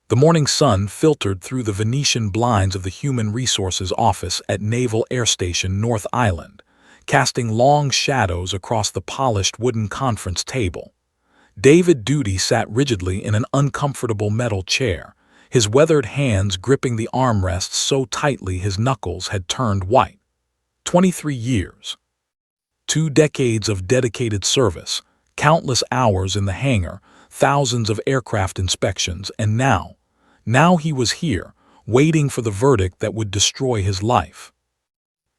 The morning sun filtered through the Venetian blinds of the Human Resources Office at Naval Air Station North Island, casting long shadows across the polished wooden conference table. David Duty sat rigidly in an uncomfortable metal chair, his weathered hands gripping the armrests so tightly his knuckles had turned white. 23 years. 2 decades of dedicated service, countless hours in the hangar, thousands of aircraft inspections, and now he was here, waiting for the verdict that would destroy his life.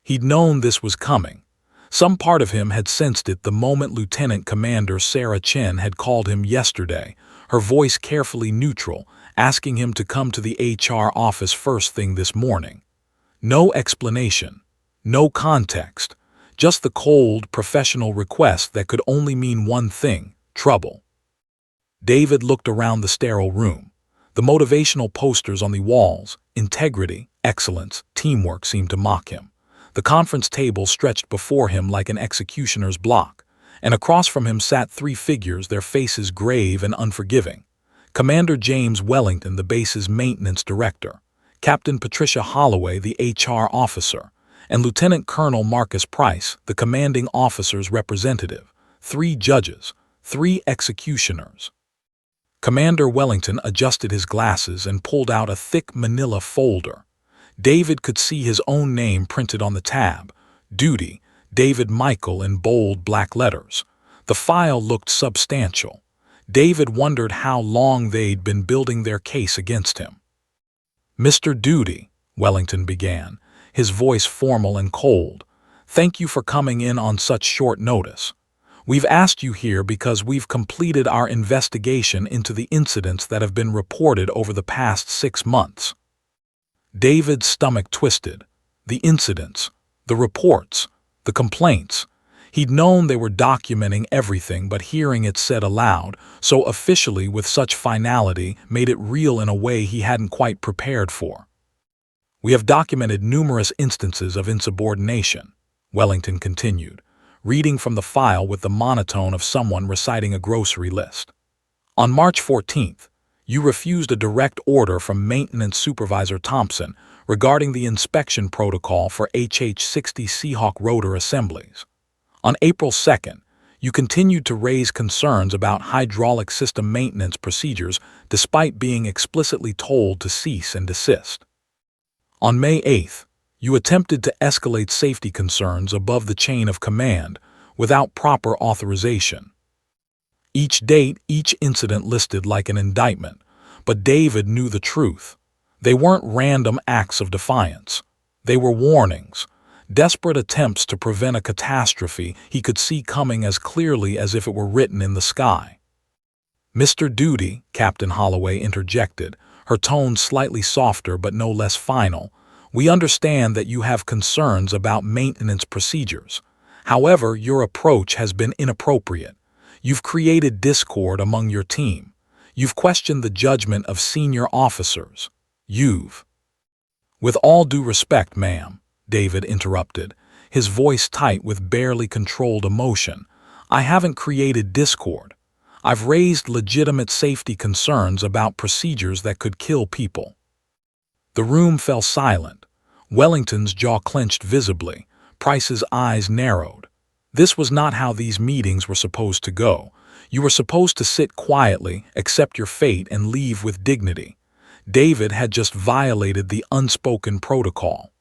He'd known this was coming. Some part of him had sensed it the moment Lieutenant Commander Sarah Chen had called him yesterday, her voice carefully neutral, asking him to come to the HR office first thing this morning. No explanation, no context, just the cold, professional request that could only mean one thing: trouble. David looked around the sterile room. The motivational posters on the walls, integrity, excellence, teamwork seemed to mock him. The conference table stretched before him like an executioner's block, and across from him sat 3 figures, their faces grave and unforgiving. Commander James Wellington, the base's maintenance director, Captain Patricia Holloway, the HR officer, and Lieutenant Colonel Marcus Price, the commanding officer's representative. 3 judges, 3 executioners. Commander Wellington adjusted his glasses and pulled out a thick manila folder. David could see his own name printed on the tab, Duty, David Michael, in bold black letters. The file looked substantial. David wondered how long they'd been building their case against him. "Mr. Duty," Wellington began, his voice formal and cold, "thank you for coming in on such short notice. We've asked you here because we've completed our investigation into the incidents that have been reported over the past 6 months. David's stomach twisted. The incidents, the reports, the complaints. He'd known they were documenting everything, but hearing it said aloud, so officially with such finality, made it real in a way he hadn't quite prepared for. "We have documented numerous instances of insubordination," Wellington continued, reading from the file with the monotone of someone reciting a grocery list. "On March 14th, you refused a direct order from Maintenance Supervisor Thompson regarding the inspection protocol for HH-60 Seahawk rotor assemblies. On April 2nd, you continued to raise concerns about hydraulic system maintenance procedures despite being explicitly told to cease and desist. On May 8th, you attempted to escalate safety concerns above the chain of command without proper authorization. Each date, each incident listed like an indictment, but David knew the truth. They weren't random acts of defiance. They were warnings, desperate attempts to prevent a catastrophe he could see coming as clearly as if it were written in the sky. "Mr. Duty," Captain Holloway interjected, her tone slightly softer but no less final, "we understand that you have concerns about maintenance procedures. However, your approach has been inappropriate. You've created discord among your team. You've questioned the judgment of senior officers. With all due respect, ma'am," David interrupted, his voice tight with barely controlled emotion, "I haven't created discord. I've raised legitimate safety concerns about procedures that could kill people." The room fell silent. Wellington's jaw clenched visibly. Price's eyes narrowed. This was not how these meetings were supposed to go. You were supposed to sit quietly, accept your fate, and leave with dignity. David had just violated the unspoken protocol.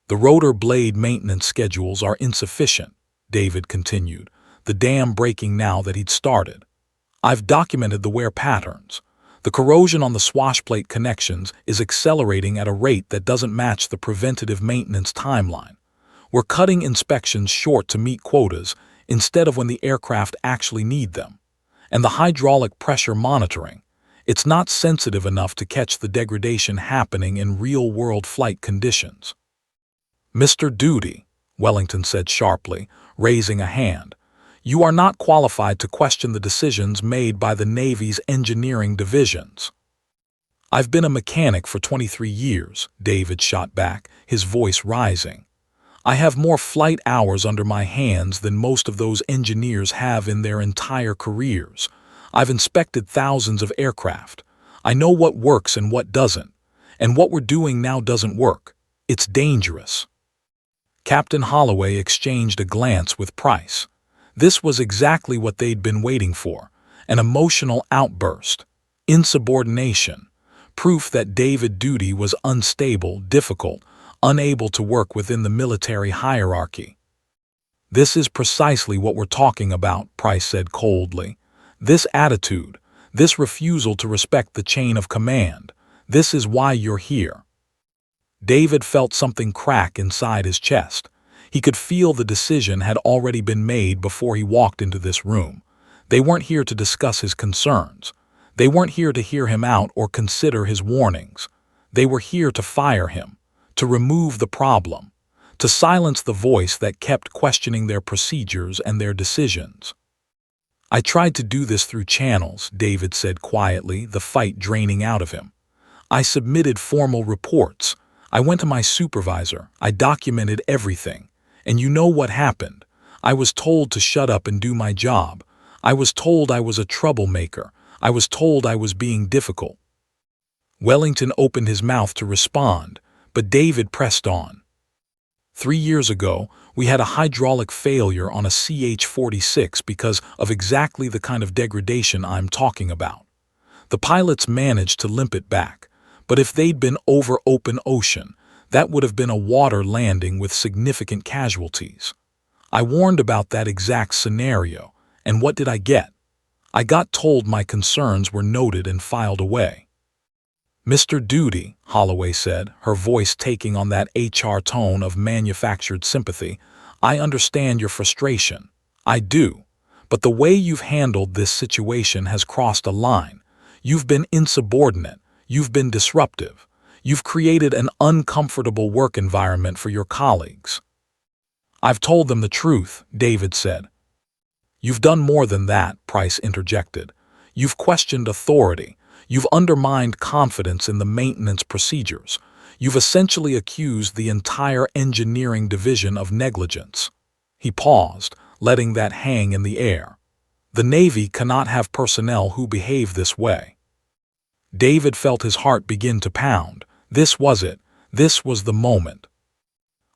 "The rotor blade maintenance schedules are insufficient," David continued, the dam breaking now that he'd started. "I've documented the wear patterns. The corrosion on the swashplate connections is accelerating at a rate that doesn't match the preventative maintenance timeline. We're cutting inspections short to meet quotas instead of when the aircraft actually need them. And the hydraulic pressure monitoring, it's not sensitive enough to catch the degradation happening in real-world flight conditions." "Mr. Duty," Wellington said sharply, raising a hand, "you are not qualified to question the decisions made by the Navy's engineering divisions." "I've been a mechanic for 23 years, David shot back, his voice rising. "I have more flight hours under my hands than most of those engineers have in their entire careers. I've inspected thousands of aircraft. I know what works and what doesn't. And what we're doing now doesn't work. It's dangerous." Captain Holloway exchanged a glance with Price. This was exactly what they'd been waiting for, an emotional outburst, insubordination, proof that David Duty was unstable, difficult, unable to work within the military hierarchy. "This is precisely what we're talking about," Price said coldly. "This attitude, this refusal to respect the chain of command, this is why you're here." David felt something crack inside his chest. He could feel the decision had already been made before he walked into this room. They weren't here to discuss his concerns. They weren't here to hear him out or consider his warnings. They were here to fire him, to remove the problem, to silence the voice that kept questioning their procedures and their decisions. "I tried to do this through channels," David said quietly, the fight draining out of him. "I submitted formal reports. I went to my supervisor. I documented everything. And you know what happened. I was told to shut up and do my job. I was told I was a troublemaker. I was told I was being difficult." Wellington opened his mouth to respond, but David pressed on. "3 years ago, we had a hydraulic failure on a CH-46 because of exactly the kind of degradation I'm talking about. The pilots managed to limp it back, but if they'd been over open ocean, that would have been a water landing with significant casualties. I warned about that exact scenario, and what did I get? I got told my concerns were noted and filed away." "Mr. Duty," Holloway said, her voice taking on that HR tone of manufactured sympathy, "I understand your frustration. I do. But the way you've handled this situation has crossed a line. You've been insubordinate. You've been disruptive. You've created an uncomfortable work environment for your colleagues." "I've told them the truth," David said. "You've done more than that," Price interjected. "You've questioned authority. You've undermined confidence in the maintenance procedures. You've essentially accused the entire engineering division of negligence." He paused, letting that hang in the air. "The Navy cannot have personnel who behave this way." David felt his heart begin to pound. This was it. This was the moment.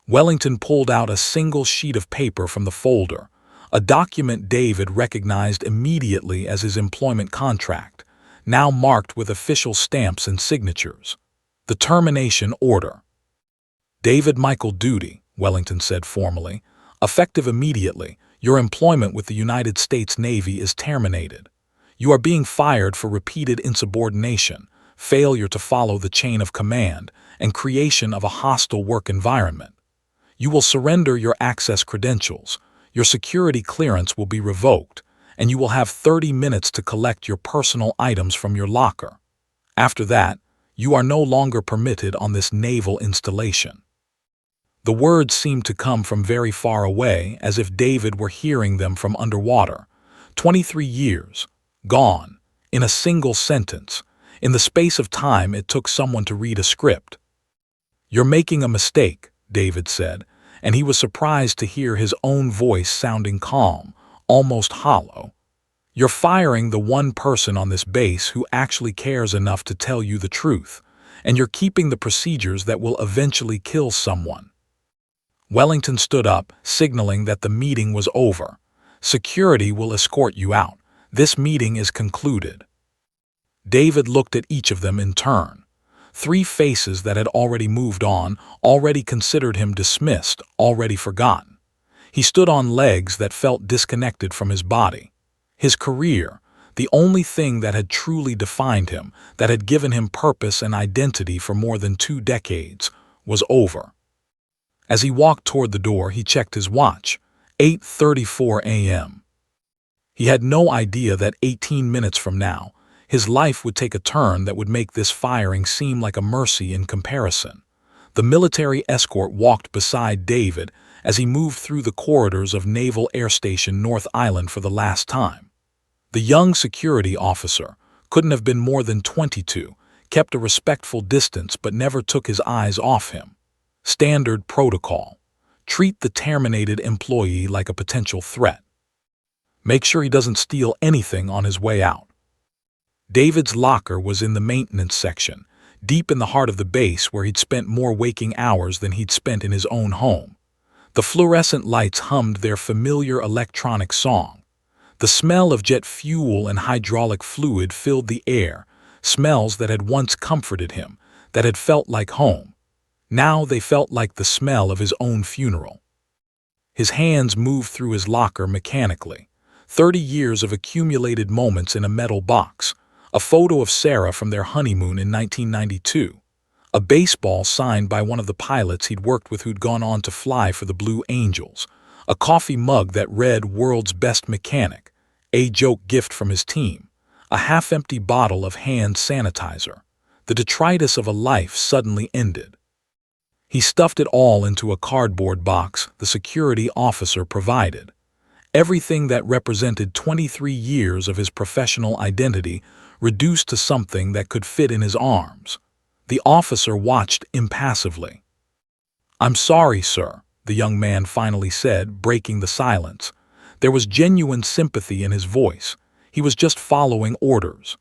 Wellington pulled out a single sheet of paper from the folder, a document David recognized immediately as his employment contract, now marked with official stamps and signatures. The termination order. "David Michael Duty," Wellington said formally, "effective immediately, your employment with the United States Navy is terminated. You are being fired for repeated insubordination, failure to follow the chain of command, and creation of a hostile work environment. You will surrender your access credentials, your security clearance will be revoked, and you will have 30 minutes to collect your personal items from your locker. After that, you are no longer permitted on this naval installation." The words seemed to come from very far away, as if David were hearing them from underwater. 23 years. Gone. In a single sentence. In the space of time it took someone to read a script. "You're making a mistake," David said, and he was surprised to hear his own voice sounding calm, almost hollow. "You're firing the one person on this base who actually cares enough to tell you the truth, and you're keeping the procedures that will eventually kill someone." Wellington stood up, signaling that the meeting was over. "Security will escort you out. This meeting is concluded." David looked at each of them in turn. 3 faces that had already moved on, already considered him dismissed, already forgotten. He stood on legs that felt disconnected from his body. His career, the only thing that had truly defined him, that had given him purpose and identity for more than 2 decades, was over. As he walked toward the door, he checked his watch. 8:34 a.m. He had no idea that 18 minutes from now, his life would take a turn that would make this firing seem like a mercy in comparison. The military escort walked beside David as he moved through the corridors of Naval Air Station North Island for the last time. The young security officer, couldn't have been more than 22, kept a respectful distance but never took his eyes off him. Standard protocol. Treat the terminated employee like a potential threat. Make sure he doesn't steal anything on his way out. David's locker was in the maintenance section, deep in the heart of the base where he'd spent more waking hours than he'd spent in his own home. The fluorescent lights hummed their familiar electronic song. The smell of jet fuel and hydraulic fluid filled the air, smells that had once comforted him, that had felt like home. Now they felt like the smell of his own funeral. His hands moved through his locker mechanically. 30 years of accumulated moments in a metal box, a photo of Sarah from their honeymoon in 1992, a baseball signed by one of the pilots he'd worked with who'd gone on to fly for the Blue Angels, a coffee mug that read "World's Best Mechanic," a joke gift from his team, a half-empty bottle of hand sanitizer. The detritus of a life suddenly ended. He stuffed it all into a cardboard box the security officer provided. Everything that represented 23 years of his professional identity reduced to something that could fit in his arms. The officer watched impassively. "I'm sorry, sir," the young man finally said, breaking the silence. There was genuine sympathy in his voice. He was just following orders.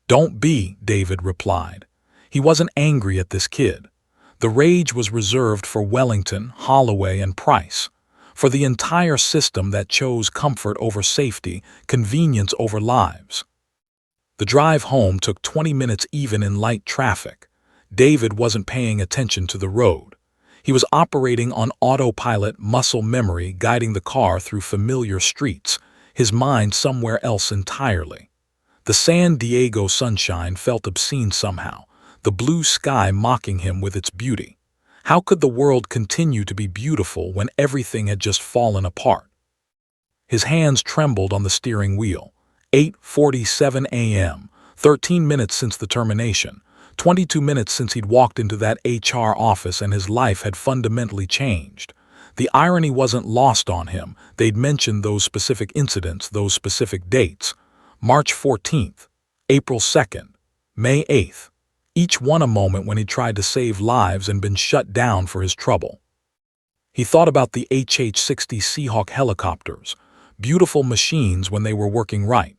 "Don't be," David replied. He wasn't angry at this kid. The rage was reserved for Wellington, Holloway, and Price, for the entire system that chose comfort over safety, convenience over lives. The drive home took 20 minutes even in light traffic. David wasn't paying attention to the road. He was operating on autopilot muscle memory, guiding the car through familiar streets, his mind somewhere else entirely. The San Diego sunshine felt obscene somehow, the blue sky mocking him with its beauty. How could the world continue to be beautiful when everything had just fallen apart? His hands trembled on the steering wheel. 8:47 a.m., 13 minutes since the termination, 22 minutes since he'd walked into that HR office and his life had fundamentally changed. The irony wasn't lost on him. They'd mentioned those specific incidents, those specific dates. March 14th, April 2nd, May 8th. Each one a moment when he tried to save lives and been shut down for his trouble. He thought about the HH-60 Seahawk helicopters, beautiful machines when they were working right,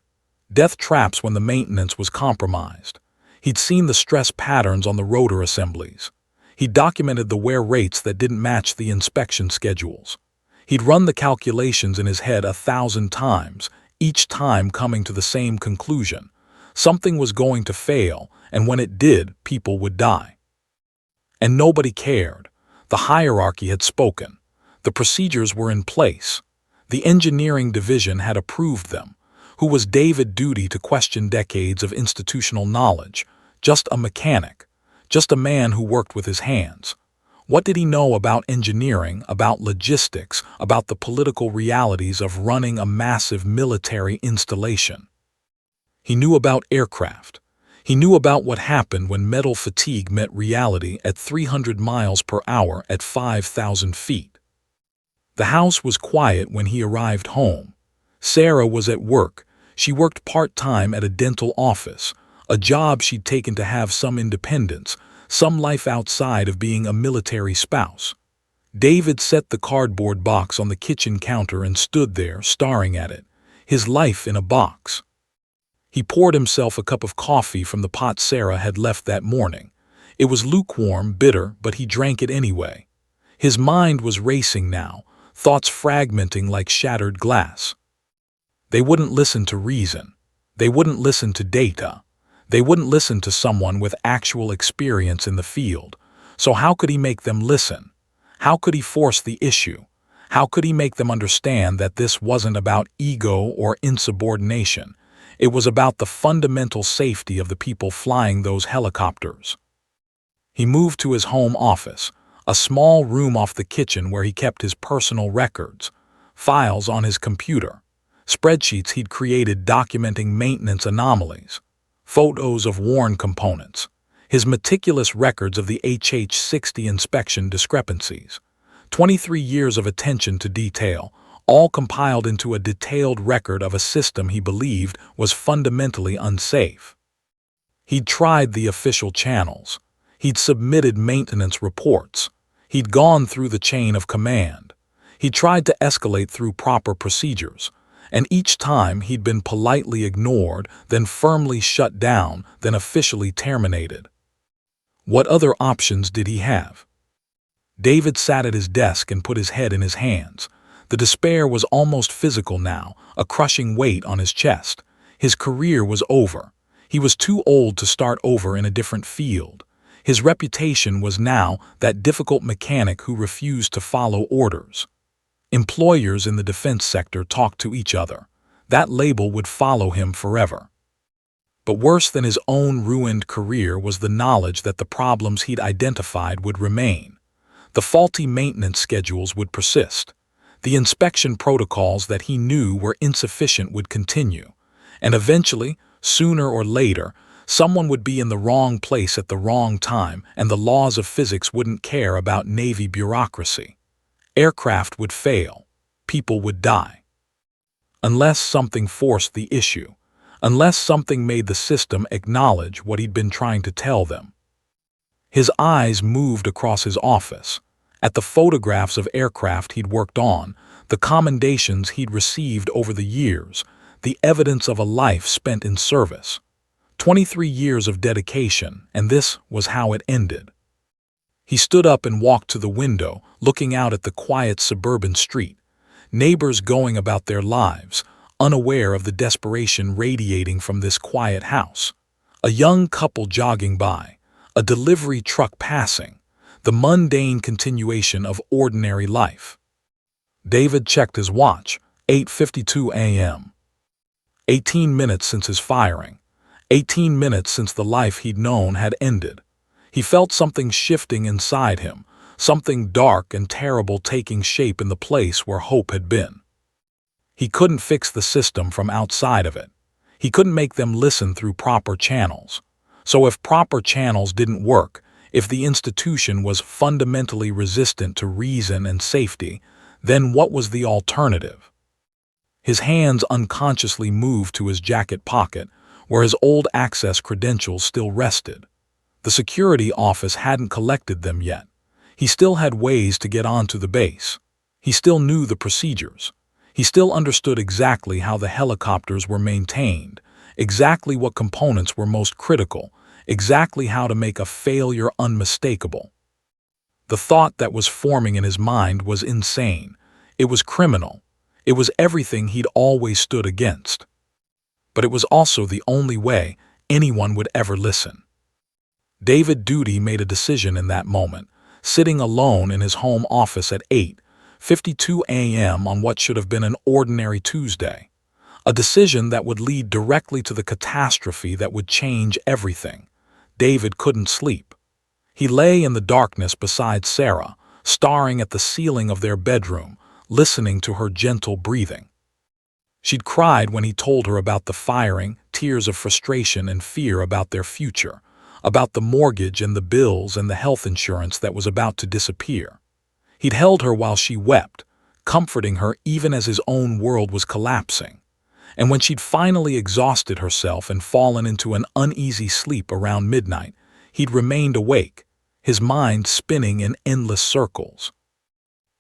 death traps when the maintenance was compromised. He'd seen the stress patterns on the rotor assemblies. He'd documented the wear rates that didn't match the inspection schedules. He'd run the calculations in his head 1,000 times, each time coming to the same conclusion. Something was going to fail, and when it did, people would die. And nobody cared. The hierarchy had spoken. The procedures were in place. The engineering division had approved them. Who was David Duty to question decades of institutional knowledge? Just a mechanic. Just a man who worked with his hands. What did he know about engineering, about logistics, about the political realities of running a massive military installation? He knew about aircraft. He knew about what happened when metal fatigue met reality at 300 miles per hour at 5,000 feet. The house was quiet when he arrived home. Sarah was at work. She worked part-time at a dental office, a job she'd taken to have some independence, some life outside of being a military spouse. David set the cardboard box on the kitchen counter and stood there, staring at it, his life in a box. He poured himself a cup of coffee from the pot Sarah had left that morning. It was lukewarm, bitter, but he drank it anyway. His mind was racing now, thoughts fragmenting like shattered glass. They wouldn't listen to reason. They wouldn't listen to data. They wouldn't listen to someone with actual experience in the field. So how could he make them listen? How could he force the issue? How could he make them understand that this wasn't about ego or insubordination? It was about the fundamental safety of the people flying those helicopters. He moved to his home office, a small room off the kitchen where he kept his personal records, files on his computer, spreadsheets he'd created documenting maintenance anomalies, photos of worn components, his meticulous records of the HH-60 inspection discrepancies, 23 years of attention to detail, all compiled into a detailed record of a system he believed was fundamentally unsafe. He'd tried the official channels. He'd submitted maintenance reports. He'd gone through the chain of command. He tried to escalate through proper procedures. and each time he'd been politely ignored, then firmly shut down, then officially terminated. What other options did he have? David sat at his desk and put his head in his hands. The despair was almost physical now, a crushing weight on his chest. His career was over. He was too old to start over in a different field. His reputation was now that difficult mechanic who refused to follow orders. Employers in the defense sector talked to each other. That label would follow him forever. But worse than his own ruined career was the knowledge that the problems he'd identified would remain. The faulty maintenance schedules would persist. The inspection protocols that he knew were insufficient would continue. And eventually, sooner or later, someone would be in the wrong place at the wrong time, and the laws of physics wouldn't care about Navy bureaucracy. Aircraft would fail. People would die. Unless something forced the issue. Unless something made the system acknowledge what he'd been trying to tell them. His eyes moved across his office, at the photographs of aircraft he'd worked on, the commendations he'd received over the years, the evidence of a life spent in service. 23 years of dedication, and this was how it ended. He stood up and walked to the window, looking out at the quiet suburban street, neighbors going about their lives, unaware of the desperation radiating from this quiet house. A young couple jogging by, a delivery truck passing, the mundane continuation of ordinary life. David checked his watch, 8:52 a.m. 18 minutes since his firing, 18 minutes since the life he'd known had ended. He felt something shifting inside him, something dark and terrible taking shape in the place where hope had been. He couldn't fix the system from outside of it. He couldn't make them listen through proper channels. So if proper channels didn't work, if the institution was fundamentally resistant to reason and safety, then what was the alternative? His hands unconsciously moved to his jacket pocket, where his old access credentials still rested. The security office hadn't collected them yet. He still had ways to get onto the base. He still knew the procedures. He still understood exactly how the helicopters were maintained, exactly what components were most critical, exactly how to make a failure unmistakable. The thought that was forming in his mind was insane. It was criminal. It was everything he'd always stood against. But it was also the only way anyone would ever listen. David Duty made a decision in that moment, sitting alone in his home office at 8:52 a.m. on what should have been an ordinary Tuesday. A decision that would lead directly to the catastrophe that would change everything. David couldn't sleep. He lay in the darkness beside Sarah, staring at the ceiling of their bedroom, listening to her gentle breathing. She'd cried when he told her about the firing, tears of frustration and fear about their future, about the mortgage and the bills and the health insurance that was about to disappear. He'd held her while she wept, comforting her even as his own world was collapsing. And when she'd finally exhausted herself and fallen into an uneasy sleep around midnight, he'd remained awake, his mind spinning in endless circles.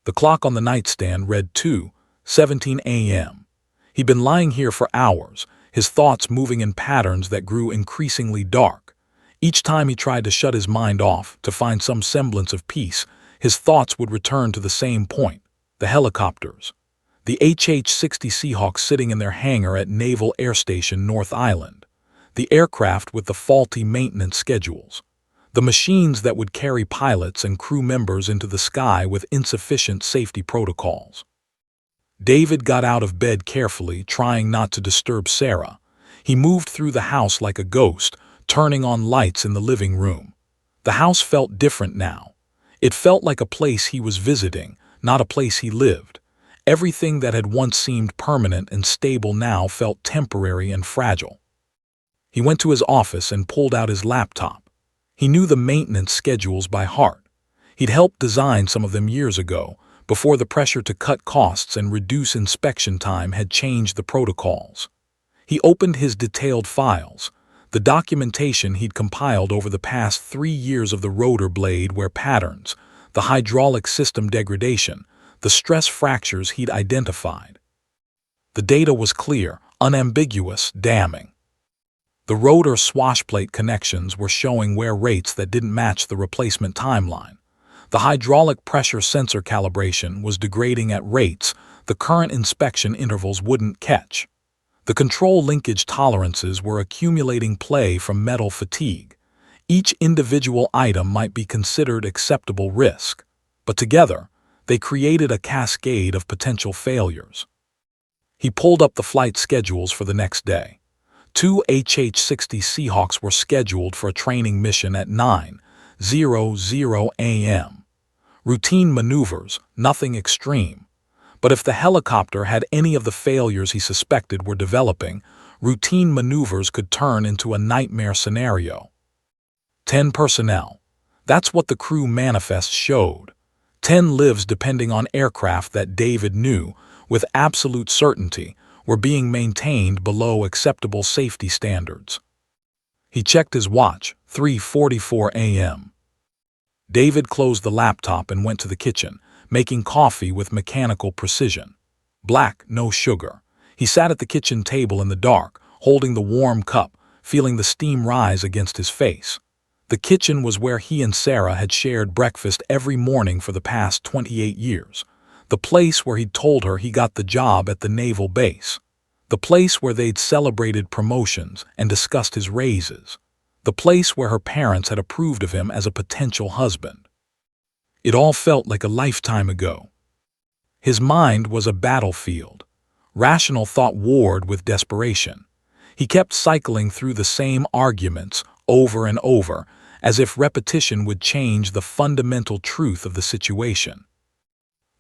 The clock on the nightstand read 2:17 a.m. He'd been lying here for hours, his thoughts moving in patterns that grew increasingly dark. Each time he tried to shut his mind off, to find some semblance of peace, his thoughts would return to the same point, the helicopters. The HH-60 Seahawks sitting in their hangar at Naval Air Station North Island. The aircraft with the faulty maintenance schedules. The machines that would carry pilots and crew members into the sky with insufficient safety protocols. David got out of bed carefully, trying not to disturb Sarah. He moved through the house like a ghost, turning on lights in the living room. The house felt different now. It felt like a place he was visiting, not a place he lived. Everything that had once seemed permanent and stable now felt temporary and fragile. He went to his office and pulled out his laptop. He knew the maintenance schedules by heart. He'd helped design some of them years ago, before the pressure to cut costs and reduce inspection time had changed the protocols. He opened his detailed files, the documentation he'd compiled over the past 3 years of the rotor blade wear patterns, the hydraulic system degradation, the stress fractures he'd identified. The data was clear, unambiguous, damning. The rotor swashplate connections were showing wear rates that didn't match the replacement timeline. The hydraulic pressure sensor calibration was degrading at rates the current inspection intervals wouldn't catch. The control linkage tolerances were accumulating play from metal fatigue. Each individual item might be considered acceptable risk, but together, they created a cascade of potential failures. He pulled up the flight schedules for the next day. 2 HH-60 Seahawks were scheduled for a training mission at 9:00 a.m. Routine maneuvers, nothing extreme. But if the helicopter had any of the failures he suspected were developing, routine maneuvers could turn into a nightmare scenario. 10 personnel. That's what the crew manifest showed. 10 lives depending on aircraft that David knew, with absolute certainty, were being maintained below acceptable safety standards. He checked his watch, 3:44 a.m. David closed the laptop and went to the kitchen, making coffee with mechanical precision. Black, no sugar. He sat at the kitchen table in the dark, holding the warm cup, feeling the steam rise against his face. The kitchen was where he and Sarah had shared breakfast every morning for the past 28 years. The place where he'd told her he got the job at the naval base. The place where they'd celebrated promotions and discussed his raises. The place where her parents had approved of him as a potential husband. It all felt like a lifetime ago. His mind was a battlefield. Rational thought warred with desperation. He kept cycling through the same arguments over and over, as if repetition would change the fundamental truth of the situation.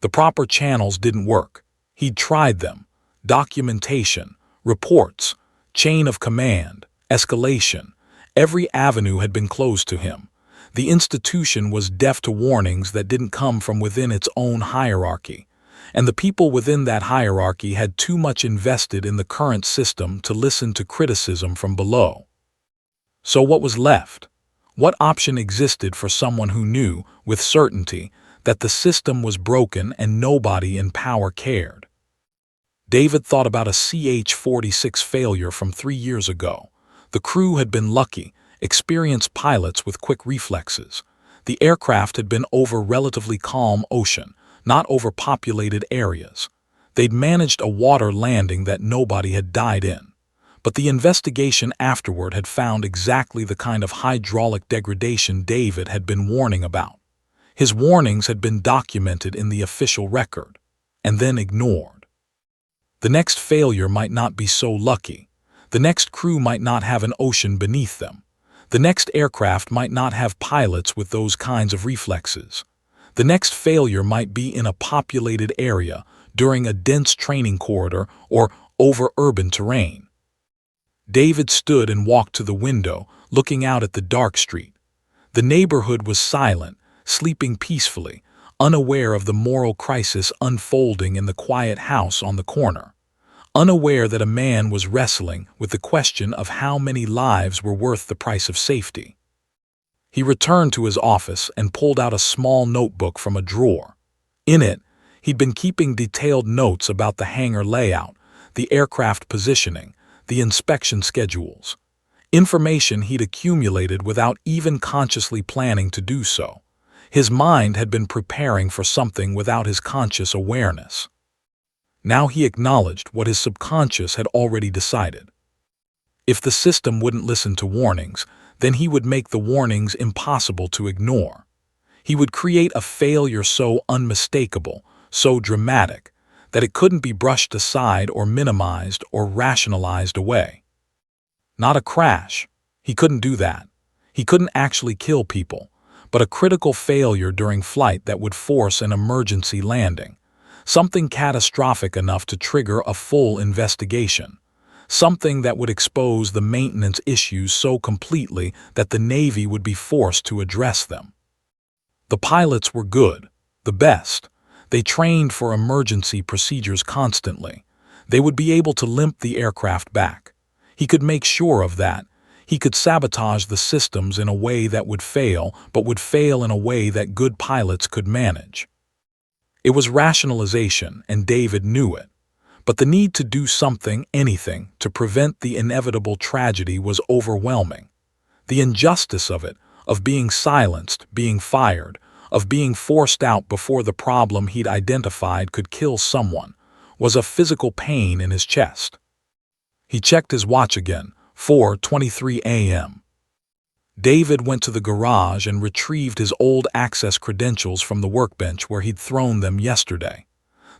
The proper channels didn't work. He'd tried them. Documentation, reports, chain of command, escalation. Every avenue had been closed to him. The institution was deaf to warnings that didn't come from within its own hierarchy, and the people within that hierarchy had too much invested in the current system to listen to criticism from below. So what was left? What option existed for someone who knew, with certainty, that the system was broken and nobody in power cared? David thought about a CH-46 failure from 3 years ago. The crew had been lucky, experienced pilots with quick reflexes. The aircraft had been over relatively calm ocean, not overpopulated areas. They'd managed a water landing that nobody had died in. But the investigation afterward had found exactly the kind of hydraulic degradation David had been warning about. His warnings had been documented in the official record, and then ignored. The next failure might not be so lucky. The next crew might not have an ocean beneath them. The next aircraft might not have pilots with those kinds of reflexes. The next failure might be in a populated area, during a dense training corridor, or over urban terrain. David stood and walked to the window, looking out at the dark street. The neighborhood was silent, sleeping peacefully, unaware of the moral crisis unfolding in the quiet house on the corner. Unaware that a man was wrestling with the question of how many lives were worth the price of safety. He returned to his office and pulled out a small notebook from a drawer. In it, he'd been keeping detailed notes about the hangar layout, the aircraft positioning, the inspection schedules. Information he'd accumulated without even consciously planning to do so. His mind had been preparing for something without his conscious awareness. Now he acknowledged what his subconscious had already decided. If the system wouldn't listen to warnings, then he would make the warnings impossible to ignore. He would create a failure so unmistakable, so dramatic, that it couldn't be brushed aside or minimized or rationalized away. Not a crash. He couldn't do that. He couldn't actually kill people, but a critical failure during flight that would force an emergency landing. Something catastrophic enough to trigger a full investigation. Something that would expose the maintenance issues so completely that the Navy would be forced to address them. The pilots were good, the best. They trained for emergency procedures constantly. They would be able to limp the aircraft back. He could make sure of that. He could sabotage the systems in a way that would fail, but would fail in a way that good pilots could manage. It was rationalization, and David knew it. But the need to do something, anything, to prevent the inevitable tragedy was overwhelming. The injustice of it, of being silenced, being fired, of being forced out before the problem he'd identified could kill someone, was a physical pain in his chest. He checked his watch again, 4:23 a.m. David went to the garage and retrieved his old access credentials from the workbench where he'd thrown them yesterday.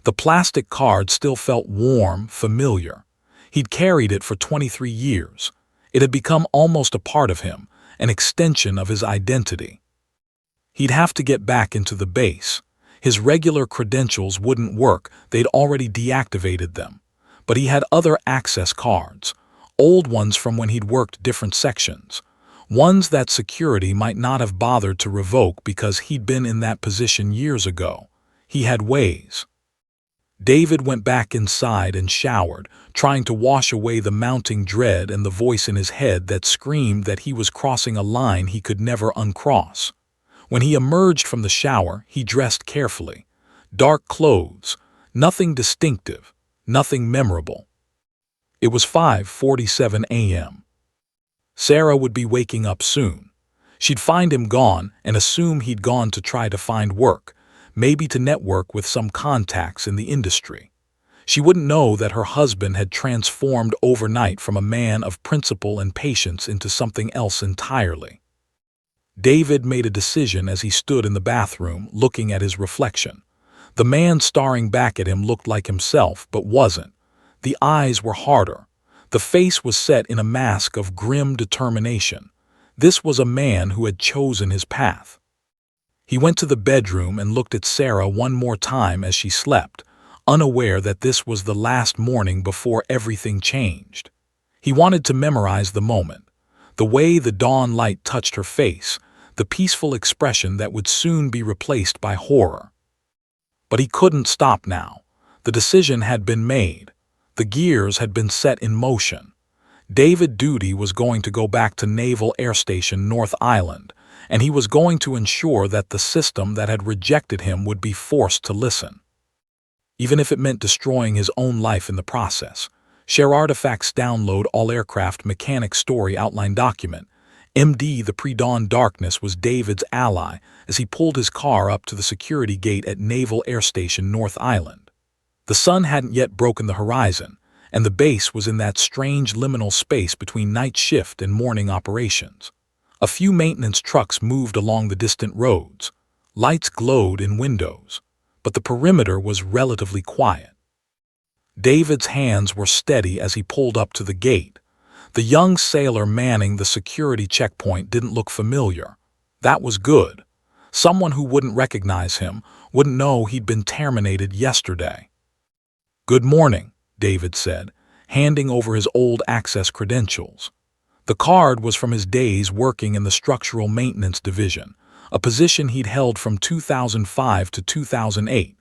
The plastic card still felt warm, familiar. He'd carried it for 23 years. It had become almost a part of him, an extension of his identity. He'd have to get back into the base. His regular credentials wouldn't work, they'd already deactivated them. But he had other access cards, old ones from when he'd worked different sections. Ones that security might not have bothered to revoke because he'd been in that position years ago. He had ways. David went back inside and showered, trying to wash away the mounting dread and the voice in his head that screamed that he was crossing a line he could never uncross. When he emerged from the shower, he dressed carefully. Dark clothes, nothing distinctive, nothing memorable. It was 5:47 a.m. Sarah would be waking up soon. She'd find him gone and assume he'd gone to try to find work, maybe to network with some contacts in the industry. She wouldn't know that her husband had transformed overnight from a man of principle and patience into something else entirely. David made a decision as he stood in the bathroom, looking at his reflection. The man staring back at him looked like himself, but wasn't. The eyes were harder. The face was set in a mask of grim determination. This was a man who had chosen his path. He went to the bedroom and looked at Sarah one more time as she slept, unaware that this was the last morning before everything changed. He wanted to memorize the moment, the way the dawn light touched her face, the peaceful expression that would soon be replaced by horror. But he couldn't stop now. The decision had been made. The gears had been set in motion. David Duty was going to go back to Naval Air Station North Island, and he was going to ensure that the system that had rejected him would be forced to listen. Even if it meant destroying his own life in the process. Share Artifacts download All Aircraft Mechanic Story Outline Document. MD The pre-dawn darkness was David's ally as he pulled his car up to the security gate at Naval Air Station North Island. The sun hadn't yet broken the horizon, and the base was in that strange liminal space between night shift and morning operations. A few maintenance trucks moved along the distant roads. Lights glowed in windows, but the perimeter was relatively quiet. David's hands were steady as he pulled up to the gate. The young sailor manning the security checkpoint didn't look familiar. That was good. Someone who wouldn't recognize him, wouldn't know he'd been terminated yesterday. "Good morning," David said, handing over his old access credentials. The card was from his days working in the Structural Maintenance Division, a position he'd held from 2005 to 2008.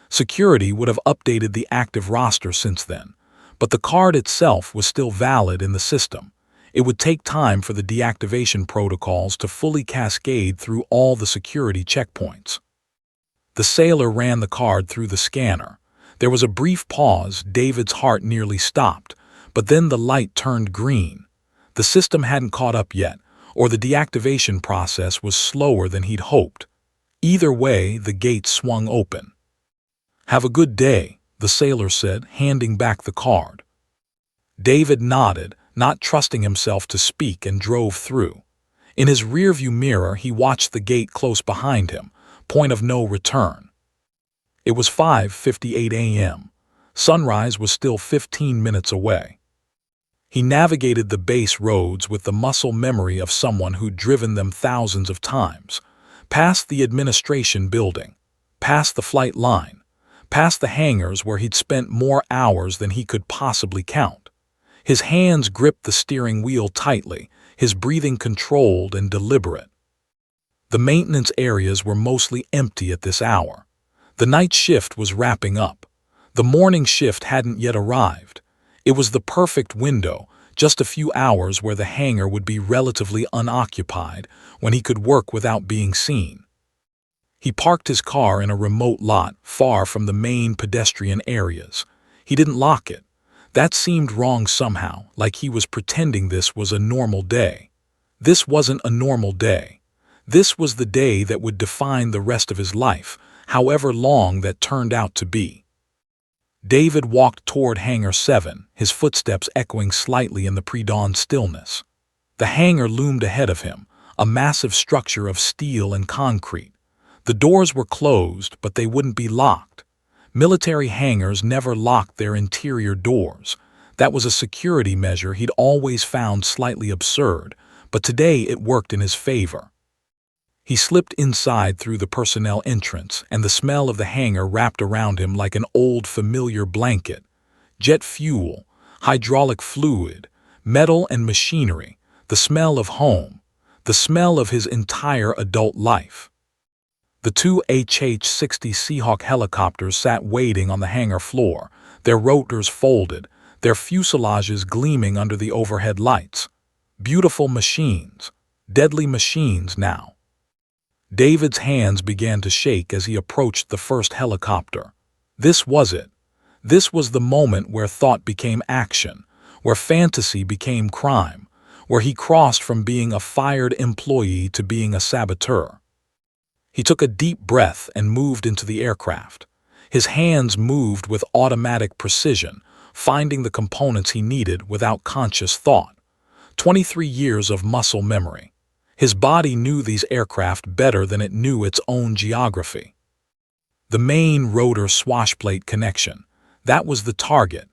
Security would have updated the active roster since then, but the card itself was still valid in the system. It would take time for the deactivation protocols to fully cascade through all the security checkpoints. The sailor ran the card through the scanner. There was a brief pause. David's heart nearly stopped, but then the light turned green. The system hadn't caught up yet, or the deactivation process was slower than he'd hoped. Either way, the gate swung open. "Have a good day," the sailor said, handing back the card. David nodded, not trusting himself to speak, and drove through. In his rearview mirror, he watched the gate close behind him, point of no return. It was 5:58 a.m. Sunrise was still 15 minutes away. He navigated the base roads with the muscle memory of someone who'd driven them thousands of times, past the administration building, past the flight line, past the hangars where he'd spent more hours than he could possibly count. His hands gripped the steering wheel tightly, his breathing controlled and deliberate. The maintenance areas were mostly empty at this hour. The night shift was wrapping up. The morning shift hadn't yet arrived. It was the perfect window, just a few hours where the hangar would be relatively unoccupied, when he could work without being seen. He parked his car in a remote lot, far from the main pedestrian areas. He didn't lock it. That seemed wrong somehow, like he was pretending this was a normal day. This wasn't a normal day. This was the day that would define the rest of his life, however long that turned out to be. David walked toward Hangar 7, his footsteps echoing slightly in the pre-dawn stillness. The hangar loomed ahead of him, a massive structure of steel and concrete. The doors were closed, but they wouldn't be locked. Military hangars never locked their interior doors. That was a security measure he'd always found slightly absurd, but today it worked in his favor. He slipped inside through the personnel entrance, and the smell of the hangar wrapped around him like an old familiar blanket. Jet fuel, hydraulic fluid, metal and machinery, the smell of home, the smell of his entire adult life. The two HH-60 Seahawk helicopters sat waiting on the hangar floor, their rotors folded, their fuselages gleaming under the overhead lights. Beautiful machines, deadly machines now. David's hands began to shake as he approached the first helicopter. This was it. This was the moment where thought became action, where fantasy became crime, where he crossed from being a fired employee to being a saboteur. He took a deep breath and moved into the aircraft. His hands moved with automatic precision, finding the components he needed without conscious thought. 23 years of muscle memory. His body knew these aircraft better than it knew its own geography. The main rotor swashplate connection. That was the target.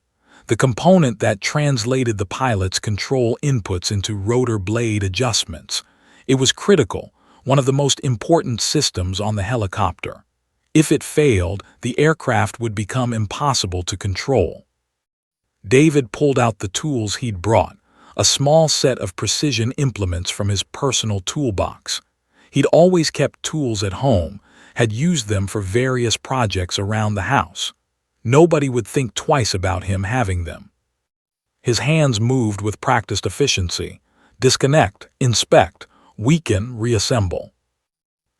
The component that translated the pilot's control inputs into rotor blade adjustments. It was critical. One of the most important systems on the helicopter. If it failed, the aircraft would become impossible to control. David pulled out the tools he'd brought, a small set of precision implements from his personal toolbox. He'd always kept tools at home, had used them for various projects around the house. Nobody would think twice about him having them. His hands moved with practiced efficiency. Disconnect, inspect, weaken, reassemble.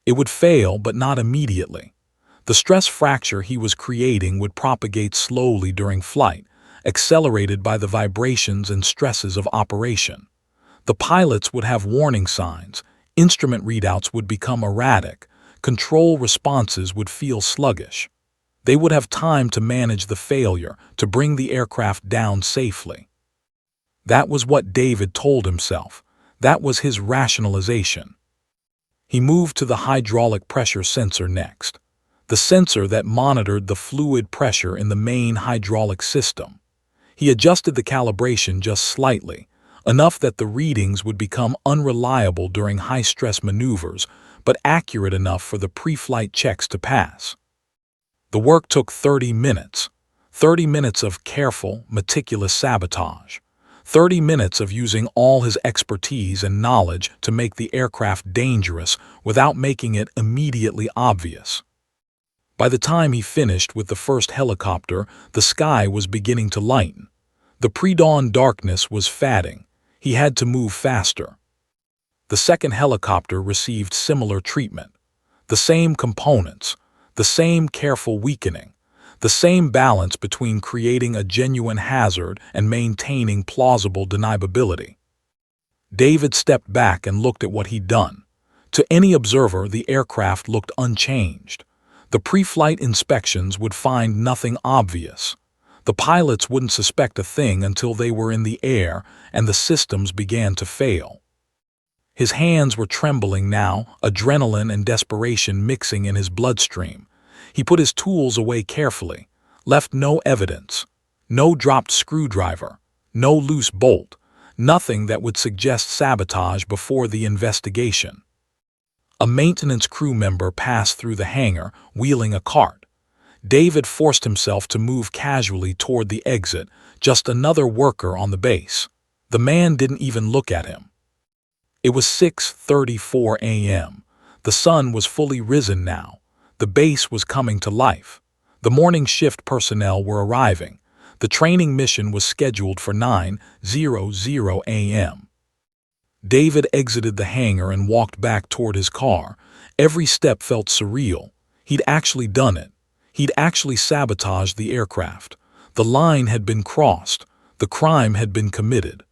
It would fail, but not immediately. The stress fracture he was creating would propagate slowly during flight, accelerated by the vibrations and stresses of operation. The pilots would have warning signs, instrument readouts would become erratic, control responses would feel sluggish. They would have time to manage the failure, to bring the aircraft down safely. That was what David told himself. That was his rationalization. He moved to the hydraulic pressure sensor next, the sensor that monitored the fluid pressure in the main hydraulic system. He adjusted the calibration just slightly, enough that the readings would become unreliable during high-stress maneuvers, but accurate enough for the pre-flight checks to pass. The work took 30 minutes. 30 minutes of careful, meticulous sabotage. 30 minutes of using all his expertise and knowledge to make the aircraft dangerous without making it immediately obvious. By the time he finished with the first helicopter, the sky was beginning to lighten. The pre-dawn darkness was fading. He had to move faster. The second helicopter received similar treatment. The same components, the same careful weakening, the same balance between creating a genuine hazard and maintaining plausible deniability. David stepped back and looked at what he'd done. To any observer, the aircraft looked unchanged. The pre-flight inspections would find nothing obvious. The pilots wouldn't suspect a thing until they were in the air and the systems began to fail. His hands were trembling now, adrenaline and desperation mixing in his bloodstream. He put his tools away carefully, left no evidence, no dropped screwdriver, no loose bolt, nothing that would suggest sabotage before the investigation. A maintenance crew member passed through the hangar, wheeling a cart. David forced himself to move casually toward the exit, just another worker on the base. The man didn't even look at him. It was 6:34 a.m. The sun was fully risen now. The base was coming to life. The morning shift personnel were arriving. The training mission was scheduled for 9:00 a.m. David exited the hangar and walked back toward his car. Every step felt surreal. He'd actually done it. He'd actually sabotaged the aircraft. The line had been crossed. The crime had been committed.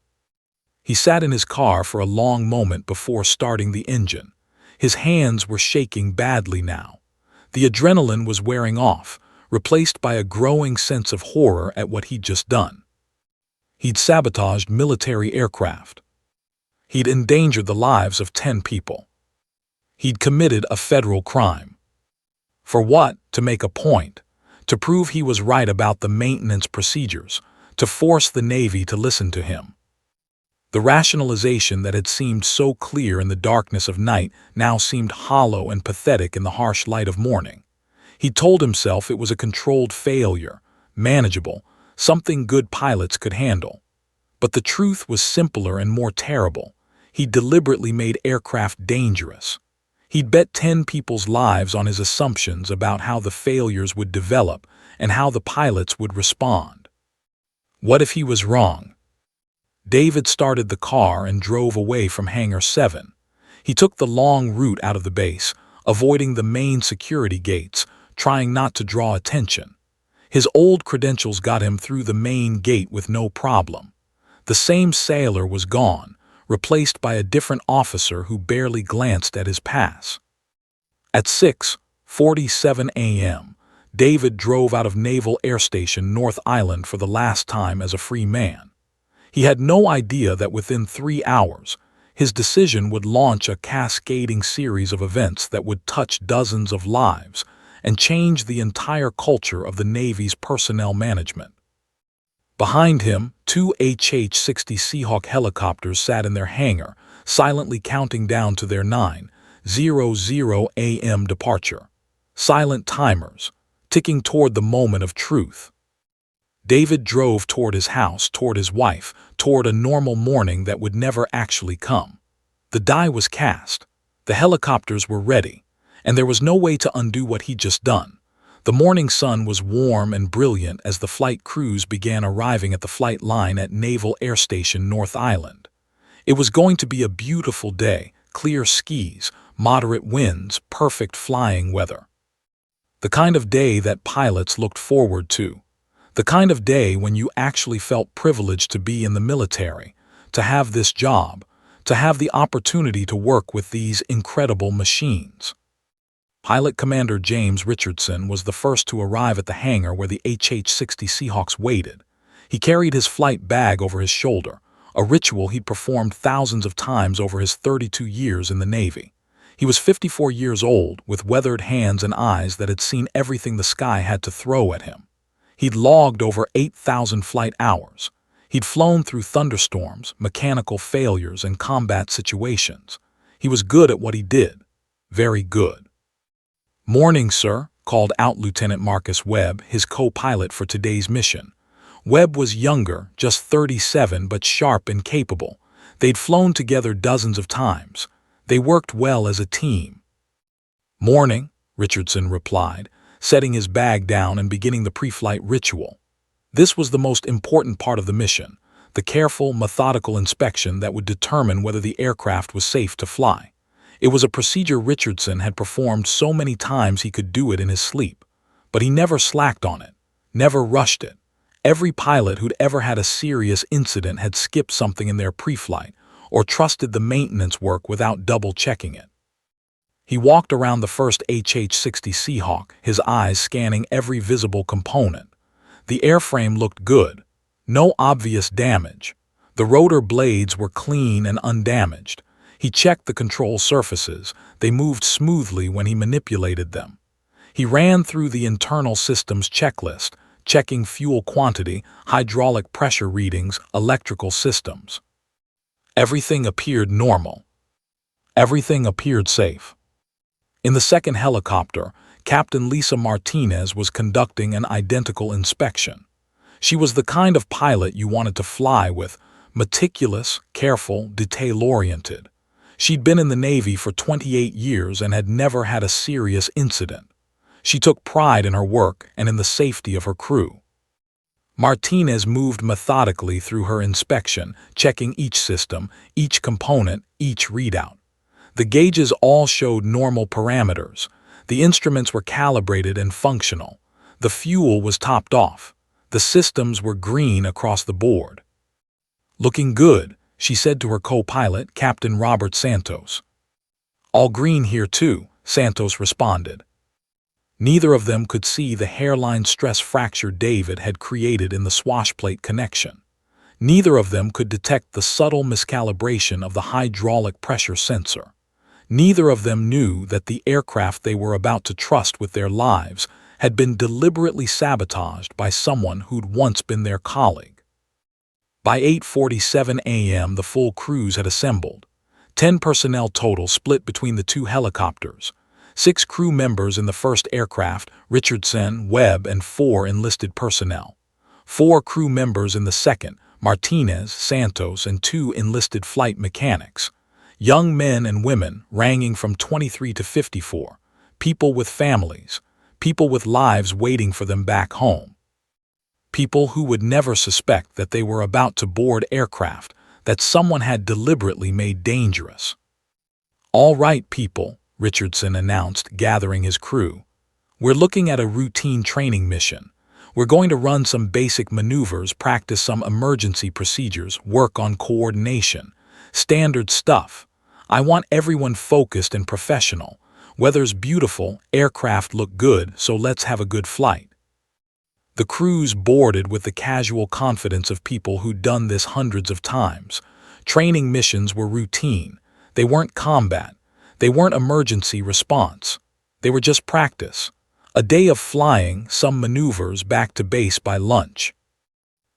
He sat in his car for a long moment before starting the engine. His hands were shaking badly now. The adrenaline was wearing off, replaced by a growing sense of horror at what he'd just done. He'd sabotaged military aircraft. He'd endangered the lives of 10 people. He'd committed a federal crime. For what? To make a point. To prove he was right about the maintenance procedures. To force the Navy to listen to him. The rationalization that had seemed so clear in the darkness of night now seemed hollow and pathetic in the harsh light of morning. He told himself it was a controlled failure, manageable, something good pilots could handle. But the truth was simpler and more terrible. He deliberately made aircraft dangerous. He'd bet 10 people's lives on his assumptions about how the failures would develop and how the pilots would respond. What if he was wrong? David started the car and drove away from Hangar 7. He took the long route out of the base, avoiding the main security gates, trying not to draw attention. His old credentials got him through the main gate with no problem. The same sailor was gone, replaced by a different officer who barely glanced at his pass. At 6:47 a.m., David drove out of Naval Air Station North Island for the last time as a free man. He had no idea that within 3 hours, his decision would launch a cascading series of events that would touch dozens of lives and change the entire culture of the Navy's personnel management. Behind him, 2 HH-60 Seahawk helicopters sat in their hangar, silently counting down to their 9:00 a.m. departure. Silent timers, ticking toward the moment of truth. David drove toward his house, toward his wife, toward a normal morning that would never actually come. The die was cast. The helicopters were ready, and there was no way to undo what he'd just done. The morning sun was warm and brilliant as the flight crews began arriving at the flight line at Naval Air Station North Island. It was going to be a beautiful day, clear skies, moderate winds, perfect flying weather. The kind of day that pilots looked forward to. The kind of day when you actually felt privileged to be in the military, to have this job, to have the opportunity to work with these incredible machines. Pilot Commander James Richardson was the first to arrive at the hangar where the HH-60 Seahawks waited. He carried his flight bag over his shoulder, a ritual he'd performed thousands of times over his 32 years in the Navy. He was 54 years old, with weathered hands and eyes that had seen everything the sky had to throw at him. He'd logged over 8,000 flight hours. He'd flown through thunderstorms, mechanical failures, and combat situations. He was good at what he did. Very good. "Morning, sir," called out Lieutenant Marcus Webb, his co-pilot for today's mission. Webb was younger, just 37, but sharp and capable. They'd flown together dozens of times. They worked well as a team. "Morning," Richardson replied, setting his bag down and beginning the pre-flight ritual. This was the most important part of the mission, the careful, methodical inspection that would determine whether the aircraft was safe to fly. It was a procedure Richardson had performed so many times he could do it in his sleep. But he never slacked on it, never rushed it. Every pilot who'd ever had a serious incident had skipped something in their pre-flight or trusted the maintenance work without double-checking it. He walked around the first HH-60 Seahawk, his eyes scanning every visible component. The airframe looked good. No obvious damage. The rotor blades were clean and undamaged. He checked the control surfaces. They moved smoothly when he manipulated them. He ran through the internal systems checklist, checking fuel quantity, hydraulic pressure readings, electrical systems. Everything appeared normal. Everything appeared safe. In the second helicopter, Captain Lisa Martinez was conducting an identical inspection. She was the kind of pilot you wanted to fly with, meticulous, careful, detail-oriented. She'd been in the Navy for 28 years and had never had a serious incident. She took pride in her work and in the safety of her crew. Martinez moved methodically through her inspection, checking each system, each component, each readout. The gauges all showed normal parameters. The instruments were calibrated and functional. The fuel was topped off. The systems were green across the board. "Looking good," she said to her co-pilot, Captain Robert Santos. "All green here too," Santos responded. Neither of them could see the hairline stress fracture David had created in the swashplate connection. Neither of them could detect the subtle miscalibration of the hydraulic pressure sensor. Neither of them knew that the aircraft they were about to trust with their lives had been deliberately sabotaged by someone who'd once been their colleague. By 8:47 a.m. the full crews had assembled. 10 personnel total split between the two helicopters. 6 crew members in the first aircraft, Richardson, Webb, and 4 enlisted personnel. 4 crew members in the second, Martinez, Santos, and 2 enlisted flight mechanics. Young men and women ranging from 23 to 54. People with families. People with lives waiting for them back home. People who would never suspect that they were about to board aircraft that someone had deliberately made dangerous. "All right, people," Richardson announced, gathering his crew. "We're looking at a routine training mission. We're going to run some basic maneuvers, practice some emergency procedures, work on coordination. Standard stuff. I want everyone focused and professional. Weather's beautiful, aircraft look good, so let's have a good flight." The crews boarded with the casual confidence of people who'd done this hundreds of times. Training missions were routine. They weren't combat. They weren't emergency response. They were just practice. A day of flying, some maneuvers, back to base by lunch.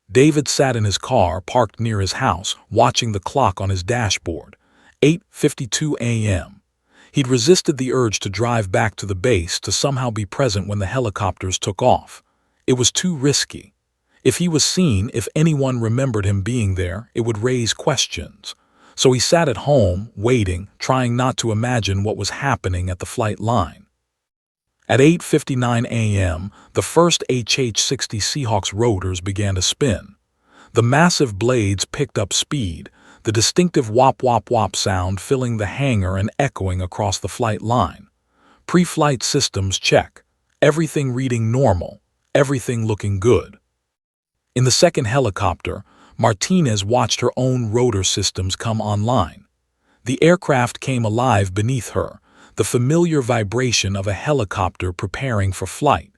David sat in his car parked near his house, watching the clock on his dashboard. 8:52 a.m. He'd resisted the urge to drive back to the base to somehow be present when the helicopters took off. It was too risky. If he was seen, if anyone remembered him being there, it would raise questions. So he sat at home, waiting, trying not to imagine what was happening at the flight line. At 8:59 a.m., the first HH-60 Seahawks rotors began to spin. The massive blades picked up speed, the distinctive whop-whop-whop sound filling the hangar and echoing across the flight line. Pre-flight systems check. Everything reading normal. Everything looking good. In the second helicopter, Martinez watched her own rotor systems come online. The aircraft came alive beneath her, the familiar vibration of a helicopter preparing for flight.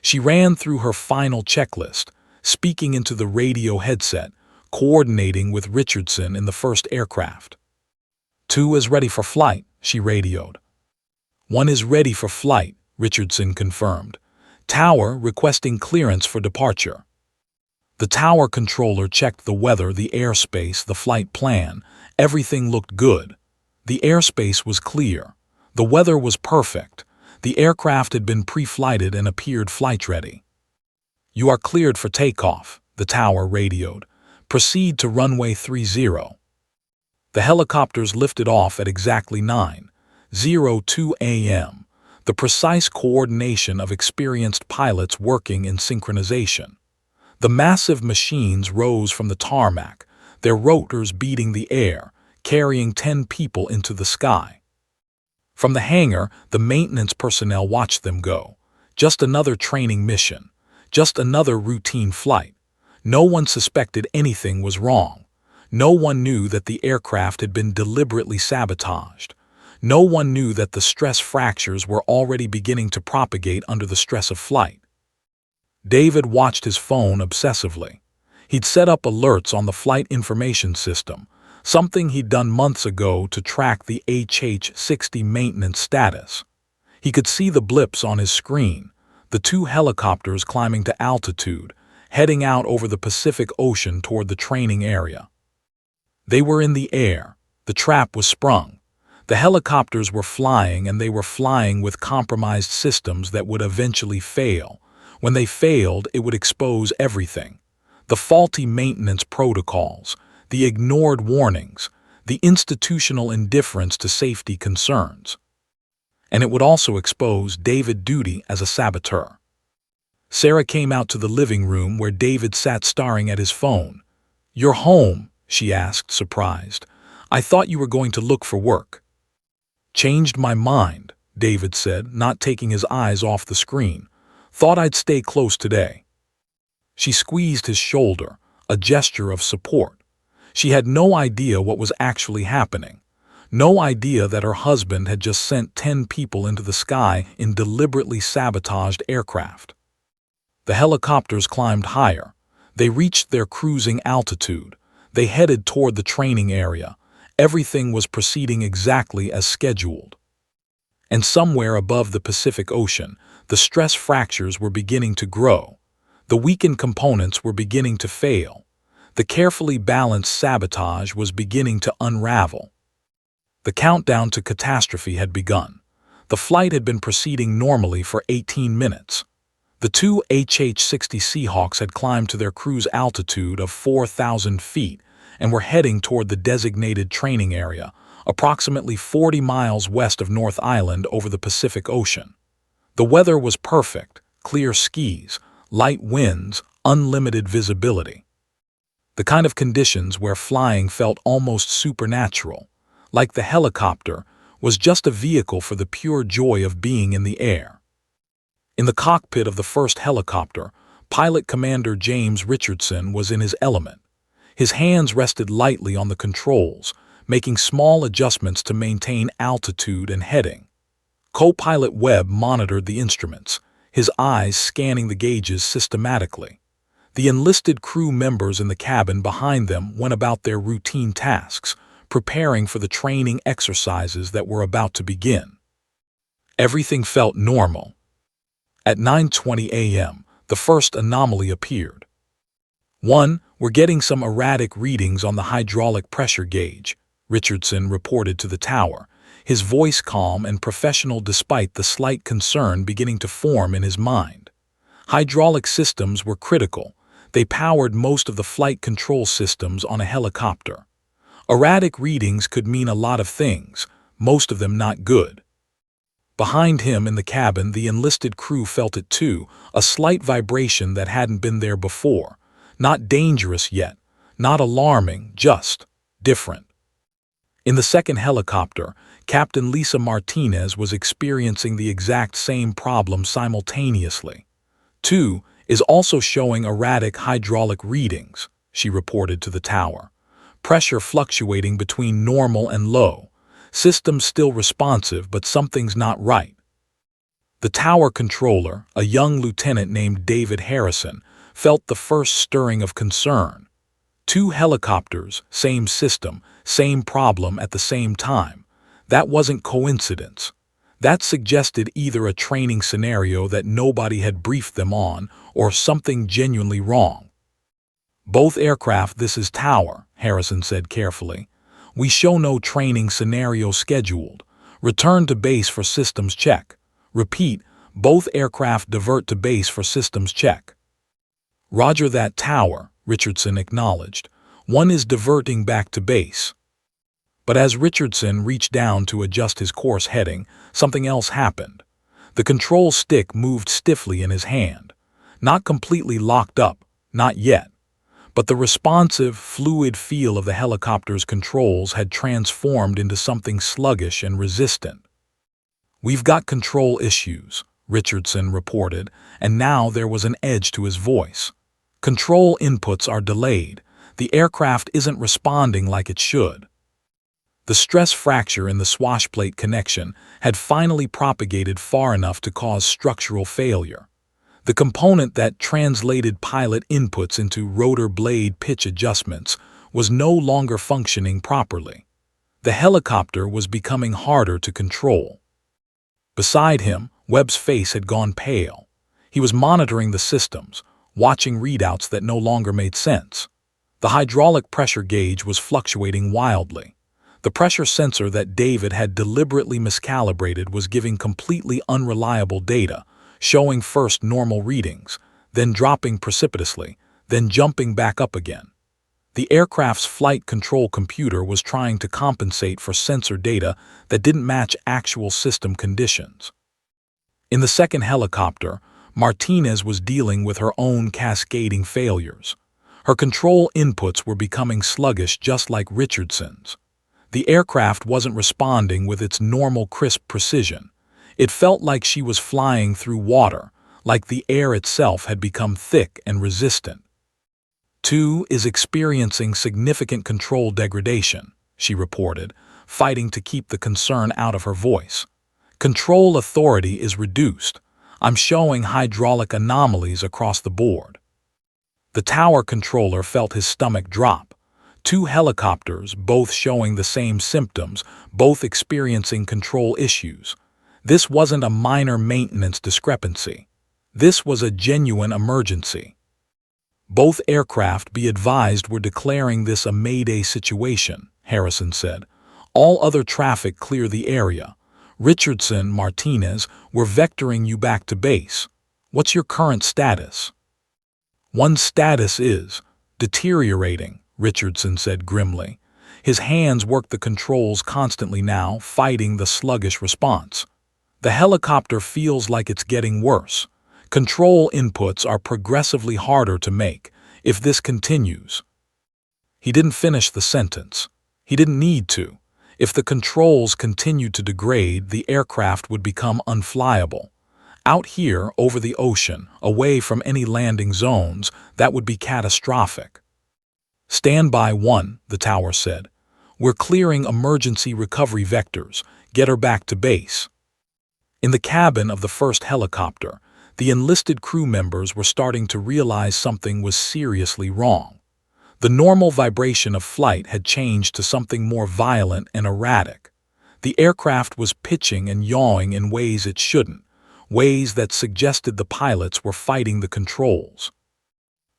She ran through her final checklist, speaking into the radio headset, coordinating with Richardson in the first aircraft. 2 is ready for flight, she radioed. 1 is ready for flight, Richardson confirmed. Tower requesting clearance for departure. The tower controller checked the weather, the airspace, the flight plan. Everything looked good. The airspace was clear. The weather was perfect. The aircraft had been pre-flighted and appeared flight-ready. "You are cleared for takeoff," the tower radioed. "Proceed to runway 30. The helicopters lifted off at exactly 9:02 a.m., the precise coordination of experienced pilots working in synchronization. The massive machines rose from the tarmac, their rotors beating the air, carrying 10 people into the sky. From the hangar, the maintenance personnel watched them go. Just another training mission. Just another routine flight. No one suspected anything was wrong. No one knew that the aircraft had been deliberately sabotaged. No one knew that the stress fractures were already beginning to propagate under the stress of flight. David watched his phone obsessively. He'd set up alerts on the flight information system, something he'd done months ago to track the HH-60 maintenance status. He could see the blips on his screen, the 2 helicopters climbing to altitude, heading out over the Pacific Ocean toward the training area. They were in the air. The trap was sprung. The helicopters were flying, and they were flying with compromised systems that would eventually fail. When they failed, it would expose everything. The faulty maintenance protocols, the ignored warnings, the institutional indifference to safety concerns. And it would also expose David Duty as a saboteur. Sarah came out to the living room where David sat staring at his phone. "You're home?" she asked, surprised. "I thought you were going to look for work." "Changed my mind," David said, not taking his eyes off the screen. "Thought I'd stay close today." She squeezed his shoulder, a gesture of support. She had no idea what was actually happening. No idea that her husband had just sent 10 people into the sky in deliberately sabotaged aircraft. The helicopters climbed higher. They reached their cruising altitude. They headed toward the training area. Everything was proceeding exactly as scheduled. And somewhere above the Pacific Ocean, the stress fractures were beginning to grow. The weakened components were beginning to fail. The carefully balanced sabotage was beginning to unravel. The countdown to catastrophe had begun. The flight had been proceeding normally for 18 minutes. The two HH-60 Seahawks had climbed to their cruise altitude of 4,000 feet and were heading toward the designated training area, approximately 40 miles west of North Island over the Pacific Ocean. The weather was perfect, clear skies, light winds, unlimited visibility. The kind of conditions where flying felt almost supernatural, like the helicopter was just a vehicle for the pure joy of being in the air. In the cockpit of the first helicopter, Pilot Commander James Richardson was in his element. His hands rested lightly on the controls, making small adjustments to maintain altitude and heading. Co-pilot Webb monitored the instruments, his eyes scanning the gauges systematically. The enlisted crew members in the cabin behind them went about their routine tasks, preparing for the training exercises that were about to begin. Everything felt normal. At 9:20 a.m., the first anomaly appeared. We're getting some erratic readings on the hydraulic pressure gauge," Richardson reported to the tower, his voice calm and professional despite the slight concern beginning to form in his mind. Hydraulic systems were critical. They powered most of the flight control systems on a helicopter. Erratic readings could mean a lot of things, most of them not good. Behind him in the cabin, the enlisted crew felt it too, a slight vibration that hadn't been there before. Not dangerous yet, not alarming, just different. In the second helicopter, Captain Lisa Martinez was experiencing the exact same problem simultaneously. 2 is also showing erratic hydraulic readings, she reported to the tower. Pressure fluctuating between normal and low. Systems still responsive, but something's not right. The tower controller, a young lieutenant named David Harrison, felt the first stirring of concern. 2 helicopters, same system, same problem at the same time. That wasn't coincidence. That suggested either a training scenario that nobody had briefed them on or something genuinely wrong. "Both aircraft, this is Tower," Harrison said carefully. "We show no training scenario scheduled. Return to base for systems check. Repeat, both aircraft divert to base for systems check." "Roger that, Tower," Richardson acknowledged. "One is diverting back to base." But as Richardson reached down to adjust his course heading, something else happened. The control stick moved stiffly in his hand. Not completely locked up, not yet. But the responsive, fluid feel of the helicopter's controls had transformed into something sluggish and resistant. "We've got control issues," Richardson reported, and now there was an edge to his voice. "Control inputs are delayed. The aircraft isn't responding like it should." The stress fracture in the swashplate connection had finally propagated far enough to cause structural failure. The component that translated pilot inputs into rotor blade pitch adjustments was no longer functioning properly. The helicopter was becoming harder to control. Beside him, Webb's face had gone pale. He was monitoring the systems, watching readouts that no longer made sense. The hydraulic pressure gauge was fluctuating wildly. The pressure sensor that David had deliberately miscalibrated was giving completely unreliable data, showing first normal readings, then dropping precipitously, then jumping back up again. The aircraft's flight control computer was trying to compensate for sensor data that didn't match actual system conditions. In the second helicopter, Martinez was dealing with her own cascading failures. Her control inputs were becoming sluggish just like Richardson's. The aircraft wasn't responding with its normal crisp precision. It felt like she was flying through water, like the air itself had become thick and resistant. 2 is experiencing significant control degradation, she reported, fighting to keep the concern out of her voice. Control authority is reduced. I'm showing hydraulic anomalies across the board. The tower controller felt his stomach drop. 2 helicopters, both showing the same symptoms, both experiencing control issues. This wasn't a minor maintenance discrepancy. This was a genuine emergency. Both aircraft, be advised, were declaring this a Mayday situation, Harrison said. All other traffic clear the area. Richardson, Martinez, we're vectoring you back to base. What's your current status? One's status is deteriorating, Richardson said grimly. His hands worked the controls constantly now, fighting the sluggish response. The helicopter feels like it's getting worse. Control inputs are progressively harder to make if this continues. He didn't finish the sentence. He didn't need to. If the controls continued to degrade, the aircraft would become unflyable. Out here, over the ocean, away from any landing zones, that would be catastrophic. Standby 1, the tower said. We're clearing emergency recovery vectors. Get her back to base. In the cabin of the first helicopter, the enlisted crew members were starting to realize something was seriously wrong. The normal vibration of flight had changed to something more violent and erratic. The aircraft was pitching and yawing in ways it shouldn't, ways that suggested the pilots were fighting the controls.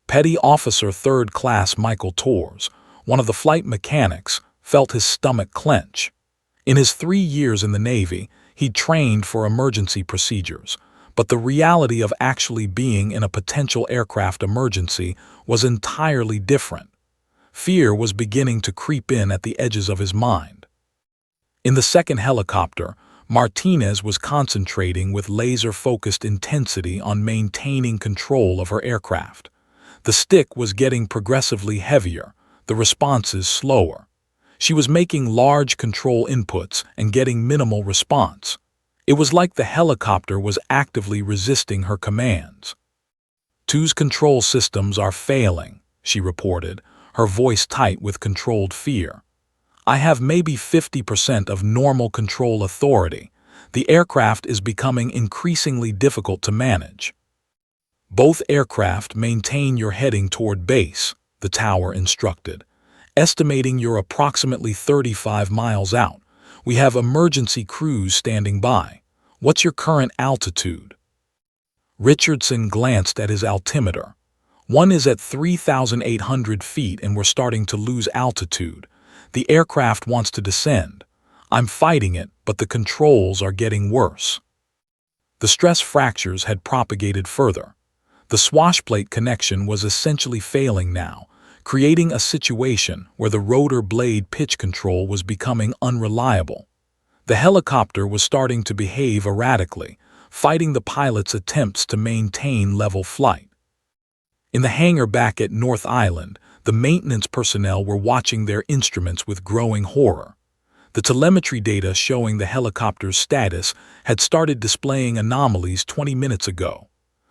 Petty Officer 3rd Class Michael Torres, one of the flight mechanics, felt his stomach clench. In his 3 years in the Navy, he'd trained for emergency procedures, but the reality of actually being in a potential aircraft emergency was entirely different. Fear was beginning to creep in at the edges of his mind. In the second helicopter, Martinez was concentrating with laser-focused intensity on maintaining control of her aircraft. The stick was getting progressively heavier, the responses slower. She was making large control inputs and getting minimal response. It was like the helicopter was actively resisting her commands. 2's control systems are failing, she reported, her voice tight with controlled fear. I have maybe 50% of normal control authority. The aircraft is becoming increasingly difficult to manage. Both aircraft maintain your heading toward base, the tower instructed. Estimating you're approximately 35 miles out. We have emergency crews standing by. What's your current altitude? Richardson glanced at his altimeter. One is at 3,800 feet and we're starting to lose altitude. The aircraft wants to descend. I'm fighting it, but the controls are getting worse. The stress fractures had propagated further. The swashplate connection was essentially failing now, creating a situation where the rotor blade pitch control was becoming unreliable. The helicopter was starting to behave erratically, fighting the pilot's attempts to maintain level flight. In the hangar back at North Island, the maintenance personnel were watching their instruments with growing horror. The telemetry data showing the helicopter's status had started displaying anomalies 20 minutes ago.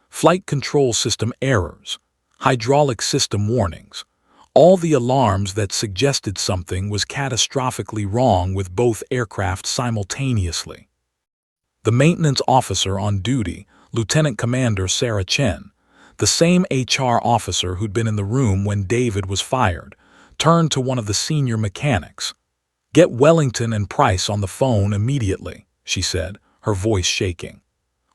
Flight control system errors, hydraulic system warnings. All the alarms that suggested something was catastrophically wrong with both aircraft simultaneously. The maintenance officer on duty, Lieutenant Commander Sarah Chen, the same HR officer who'd been in the room when David was fired, turned to one of the senior mechanics. Get Wellington and Price on the phone immediately, she said, her voice shaking.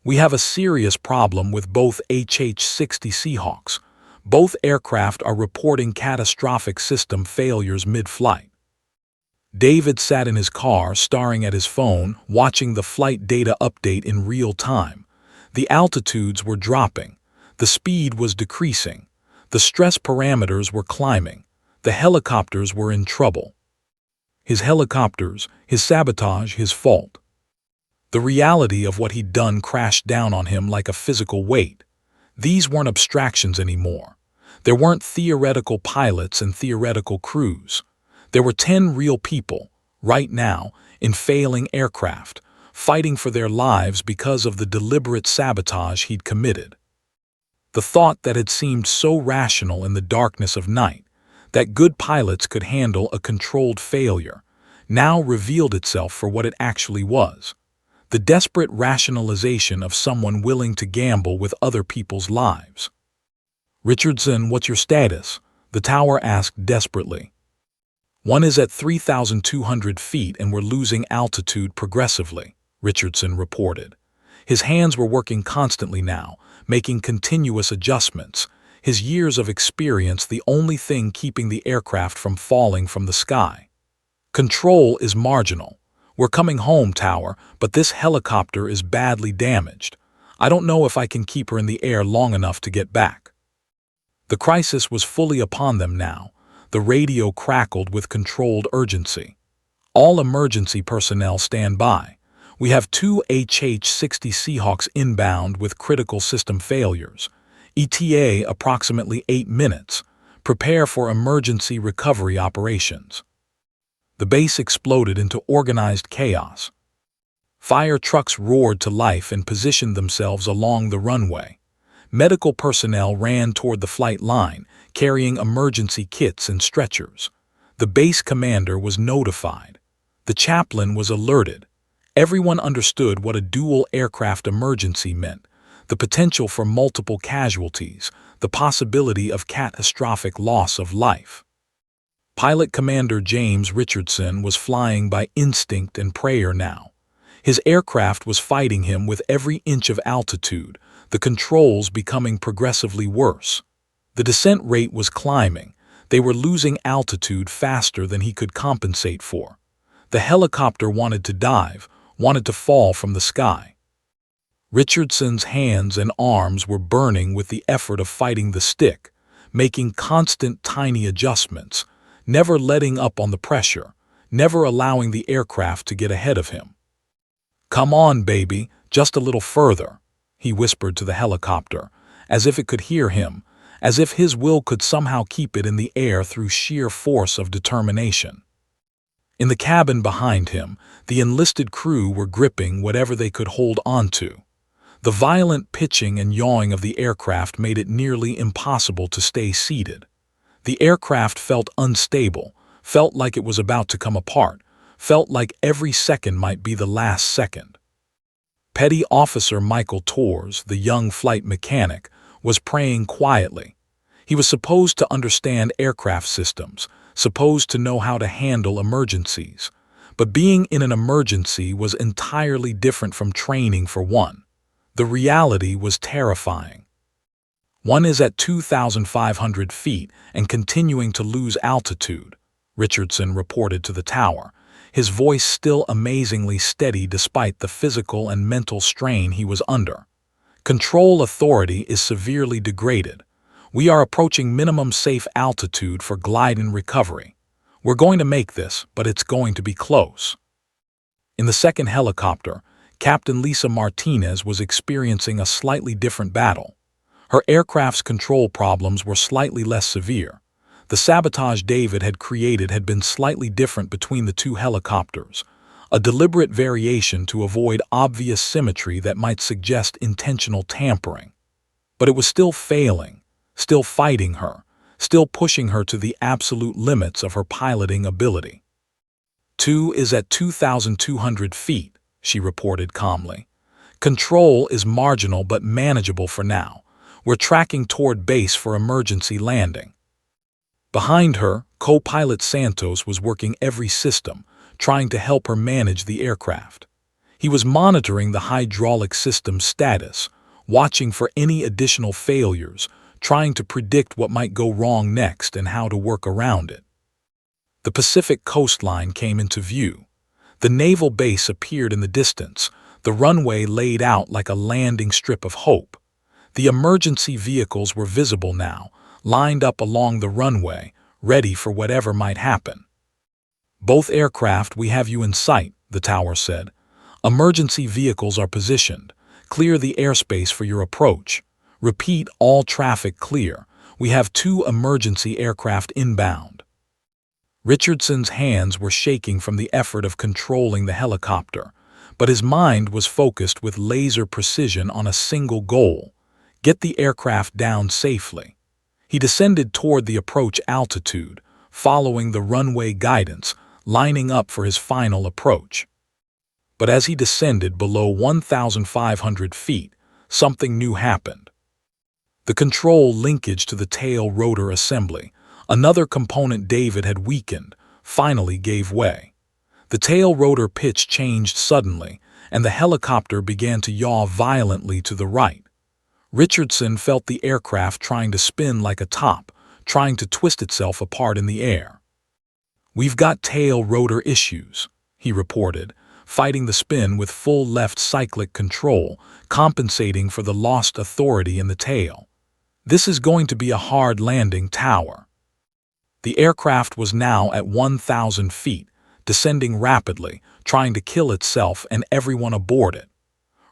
We have a serious problem with both HH-60 Seahawks. Both aircraft are reporting catastrophic system failures mid-flight. David sat in his car, staring at his phone, watching the flight data update in real time. The altitudes were dropping. The speed was decreasing. The stress parameters were climbing. The helicopters were in trouble. His helicopters, his sabotage, his fault. The reality of what he'd done crashed down on him like a physical weight. These weren't abstractions anymore. There weren't theoretical pilots and theoretical crews. There were 10 real people, right now, in failing aircraft, fighting for their lives because of the deliberate sabotage he'd committed. The thought that had seemed so rational in the darkness of night, that good pilots could handle a controlled failure, now revealed itself for what it actually was: the desperate rationalization of someone willing to gamble with other people's lives. "Richardson, what's your status?" the tower asked desperately. "One is at 3,200 feet and we're losing altitude progressively," Richardson reported. His hands were working constantly now, making continuous adjustments, his years of experience the only thing keeping the aircraft from falling from the sky. "Control is marginal. We're coming home, tower, but this helicopter is badly damaged. I don't know if I can keep her in the air long enough to get back." The crisis was fully upon them now. The radio crackled with controlled urgency. "All emergency personnel stand by. We have 2 HH-60 Seahawks inbound with critical system failures. ETA approximately 8 minutes. Prepare for emergency recovery operations." The base exploded into organized chaos. Fire trucks roared to life and positioned themselves along the runway. Medical personnel ran toward the flight line, carrying emergency kits and stretchers. The base commander was notified. The chaplain was alerted. Everyone understood what a dual aircraft emergency meant: the potential for multiple casualties, the possibility of catastrophic loss of life. Pilot Commander James Richardson was flying by instinct and prayer now. His aircraft was fighting him with every inch of altitude, the controls becoming progressively worse. The descent rate was climbing. They were losing altitude faster than he could compensate for. The helicopter wanted to dive, wanted to fall from the sky. Richardson's hands and arms were burning with the effort of fighting the stick, making constant tiny adjustments, never letting up on the pressure, never allowing the aircraft to get ahead of him. "Come on, baby, just a little further," he whispered to the helicopter, as if it could hear him, as if his will could somehow keep it in the air through sheer force of determination. In the cabin behind him, the enlisted crew were gripping whatever they could hold onto. The violent pitching and yawing of the aircraft made it nearly impossible to stay seated. The aircraft felt unstable, felt like it was about to come apart, felt like every second might be the last second. Petty Officer Michael Torres, the young flight mechanic, was praying quietly. He was supposed to understand aircraft systems, supposed to know how to handle emergencies. But being in an emergency was entirely different from training for one. The reality was terrifying. "One is at 2,500 feet and continuing to lose altitude," Richardson reported to the tower, his voice still amazingly steady despite the physical and mental strain he was under. "Control authority is severely degraded. We are approaching minimum safe altitude for glide and recovery. We're going to make this, but it's going to be close." In the second helicopter, Captain Lisa Martinez was experiencing a slightly different battle. Her aircraft's control problems were slightly less severe. The sabotage David had created had been slightly different between the two helicopters, a deliberate variation to avoid obvious symmetry that might suggest intentional tampering. But it was still failing, still fighting her, still pushing her to the absolute limits of her piloting ability. "2 is at 2,200 feet, she reported calmly. "Control is marginal but manageable for now. We're tracking toward base for emergency landing." Behind her, co-pilot Santos was working every system, trying to help her manage the aircraft. He was monitoring the hydraulic system's status, watching for any additional failures, trying to predict what might go wrong next and how to work around it. The Pacific coastline came into view. The naval base appeared in the distance, the runway laid out like a landing strip of hope. The emergency vehicles were visible now, lined up along the runway, ready for whatever might happen. "Both aircraft, we have you in sight," the tower said. "Emergency vehicles are positioned. Clear the airspace for your approach. Repeat, all traffic clear. We have 2 emergency aircraft inbound." Richardson's hands were shaking from the effort of controlling the helicopter, but his mind was focused with laser precision on a single goal: get the aircraft down safely. He descended toward the approach altitude, following the runway guidance, lining up for his final approach. But as he descended below 1,500 feet, something new happened. The control linkage to the tail rotor assembly, another component David had weakened, finally gave way. The tail rotor pitch changed suddenly, and the helicopter began to yaw violently to the right. Richardson felt the aircraft trying to spin like a top, trying to twist itself apart in the air. "We've got tail rotor issues," he reported, fighting the spin with full left cyclic control, compensating for the lost authority in the tail. "This is going to be a hard landing, Tower." The aircraft was now at 1,000 feet, descending rapidly, trying to kill itself and everyone aboard it.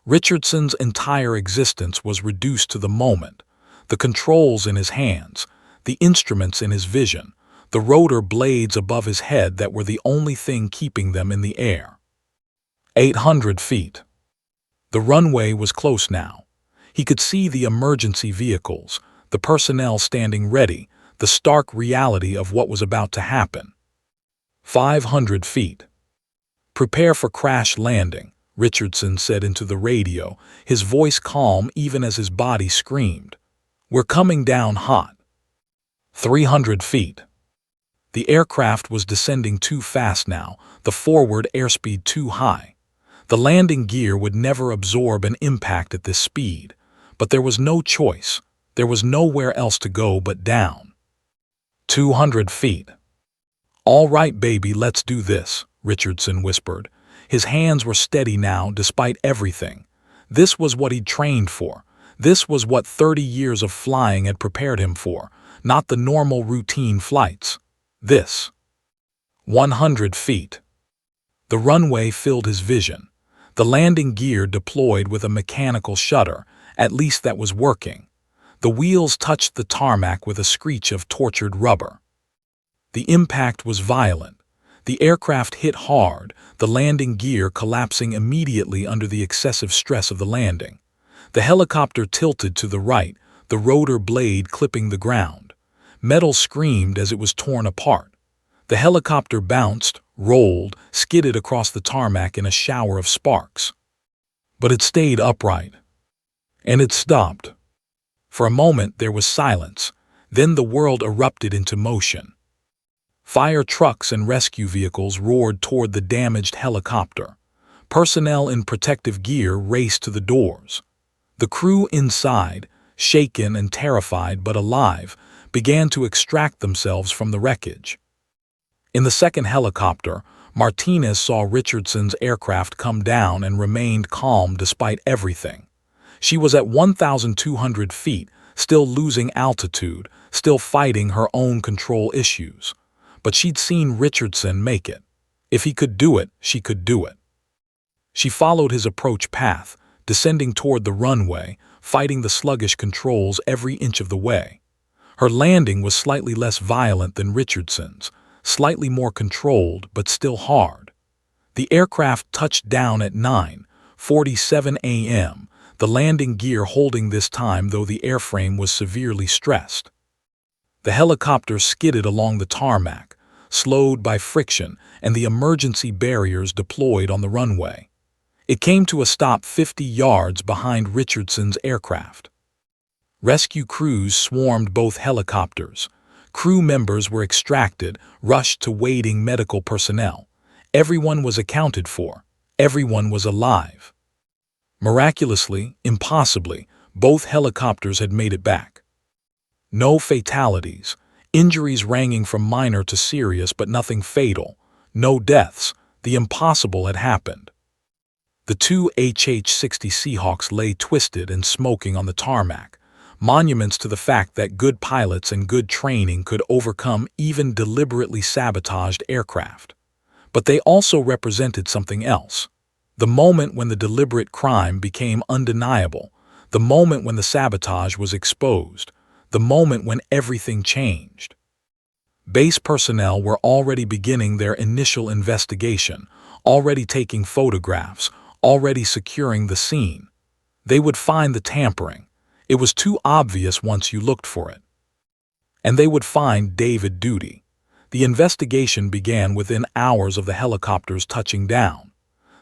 Richardson's entire existence was reduced to the moment: the controls in his hands, the instruments in his vision, the rotor blades above his head that were the only thing keeping them in the air. 800 feet. The runway was close now. He could see the emergency vehicles, the personnel standing ready, the stark reality of what was about to happen. 500 feet. "Prepare for crash landing," Richardson said into the radio, his voice calm even as his body screamed. "We're coming down hot." 300 feet. The aircraft was descending too fast now, the forward airspeed too high. The landing gear would never absorb an impact at this speed, but there was no choice. There was nowhere else to go but down. 200 feet. "All right, baby, let's do this," Richardson whispered. His hands were steady now despite everything. This was what he'd trained for. This was what 30 years of flying had prepared him for, not the normal routine flights. This. 100 feet. The runway filled his vision. The landing gear deployed with a mechanical shutter, at least that was working. The wheels touched the tarmac with a screech of tortured rubber. The impact was violent. The aircraft hit hard, the landing gear collapsing immediately under the excessive stress of the landing. The helicopter tilted to the right, the rotor blade clipping the ground. Metal screamed as it was torn apart. The helicopter bounced, rolled, skidded across the tarmac in a shower of sparks. But it stayed upright. And it stopped. For a moment there was silence, then the world erupted into motion. Fire trucks and rescue vehicles roared toward the damaged helicopter. Personnel in protective gear raced to the doors. The crew inside, shaken and terrified but alive, began to extract themselves from the wreckage. In the second helicopter, Martinez saw Richardson's aircraft come down and remained calm despite everything. She was at 1,200 feet, still losing altitude, still fighting her own control issues. But she'd seen Richardson make it. If he could do it, she could do it. She followed his approach path, descending toward the runway, fighting the sluggish controls every inch of the way. Her landing was slightly less violent than Richardson's, slightly more controlled but still hard. The aircraft touched down at 9:47 a.m., the landing gear holding this time though the airframe was severely stressed. The helicopter skidded along the tarmac, slowed by friction and the emergency barriers deployed on the runway. It came to a stop 50 yards behind Richardson's aircraft. Rescue crews swarmed both helicopters. Crew members were extracted, rushed to waiting medical personnel. Everyone was accounted for. Everyone was alive. Miraculously, impossibly, both helicopters had made it back. No fatalities, injuries ranging from minor to serious but nothing fatal. No deaths. The impossible had happened. The two HH-60 Seahawks lay twisted and smoking on the tarmac, monuments to the fact that good pilots and good training could overcome even deliberately sabotaged aircraft. But they also represented something else. The moment when the deliberate crime became undeniable, the moment when the sabotage was exposed, the moment when everything changed. Base personnel were already beginning their initial investigation, already taking photographs, already securing the scene. They would find the tampering. It was too obvious once you looked for it. And they would find David Duty. The investigation began within hours of the helicopters touching down.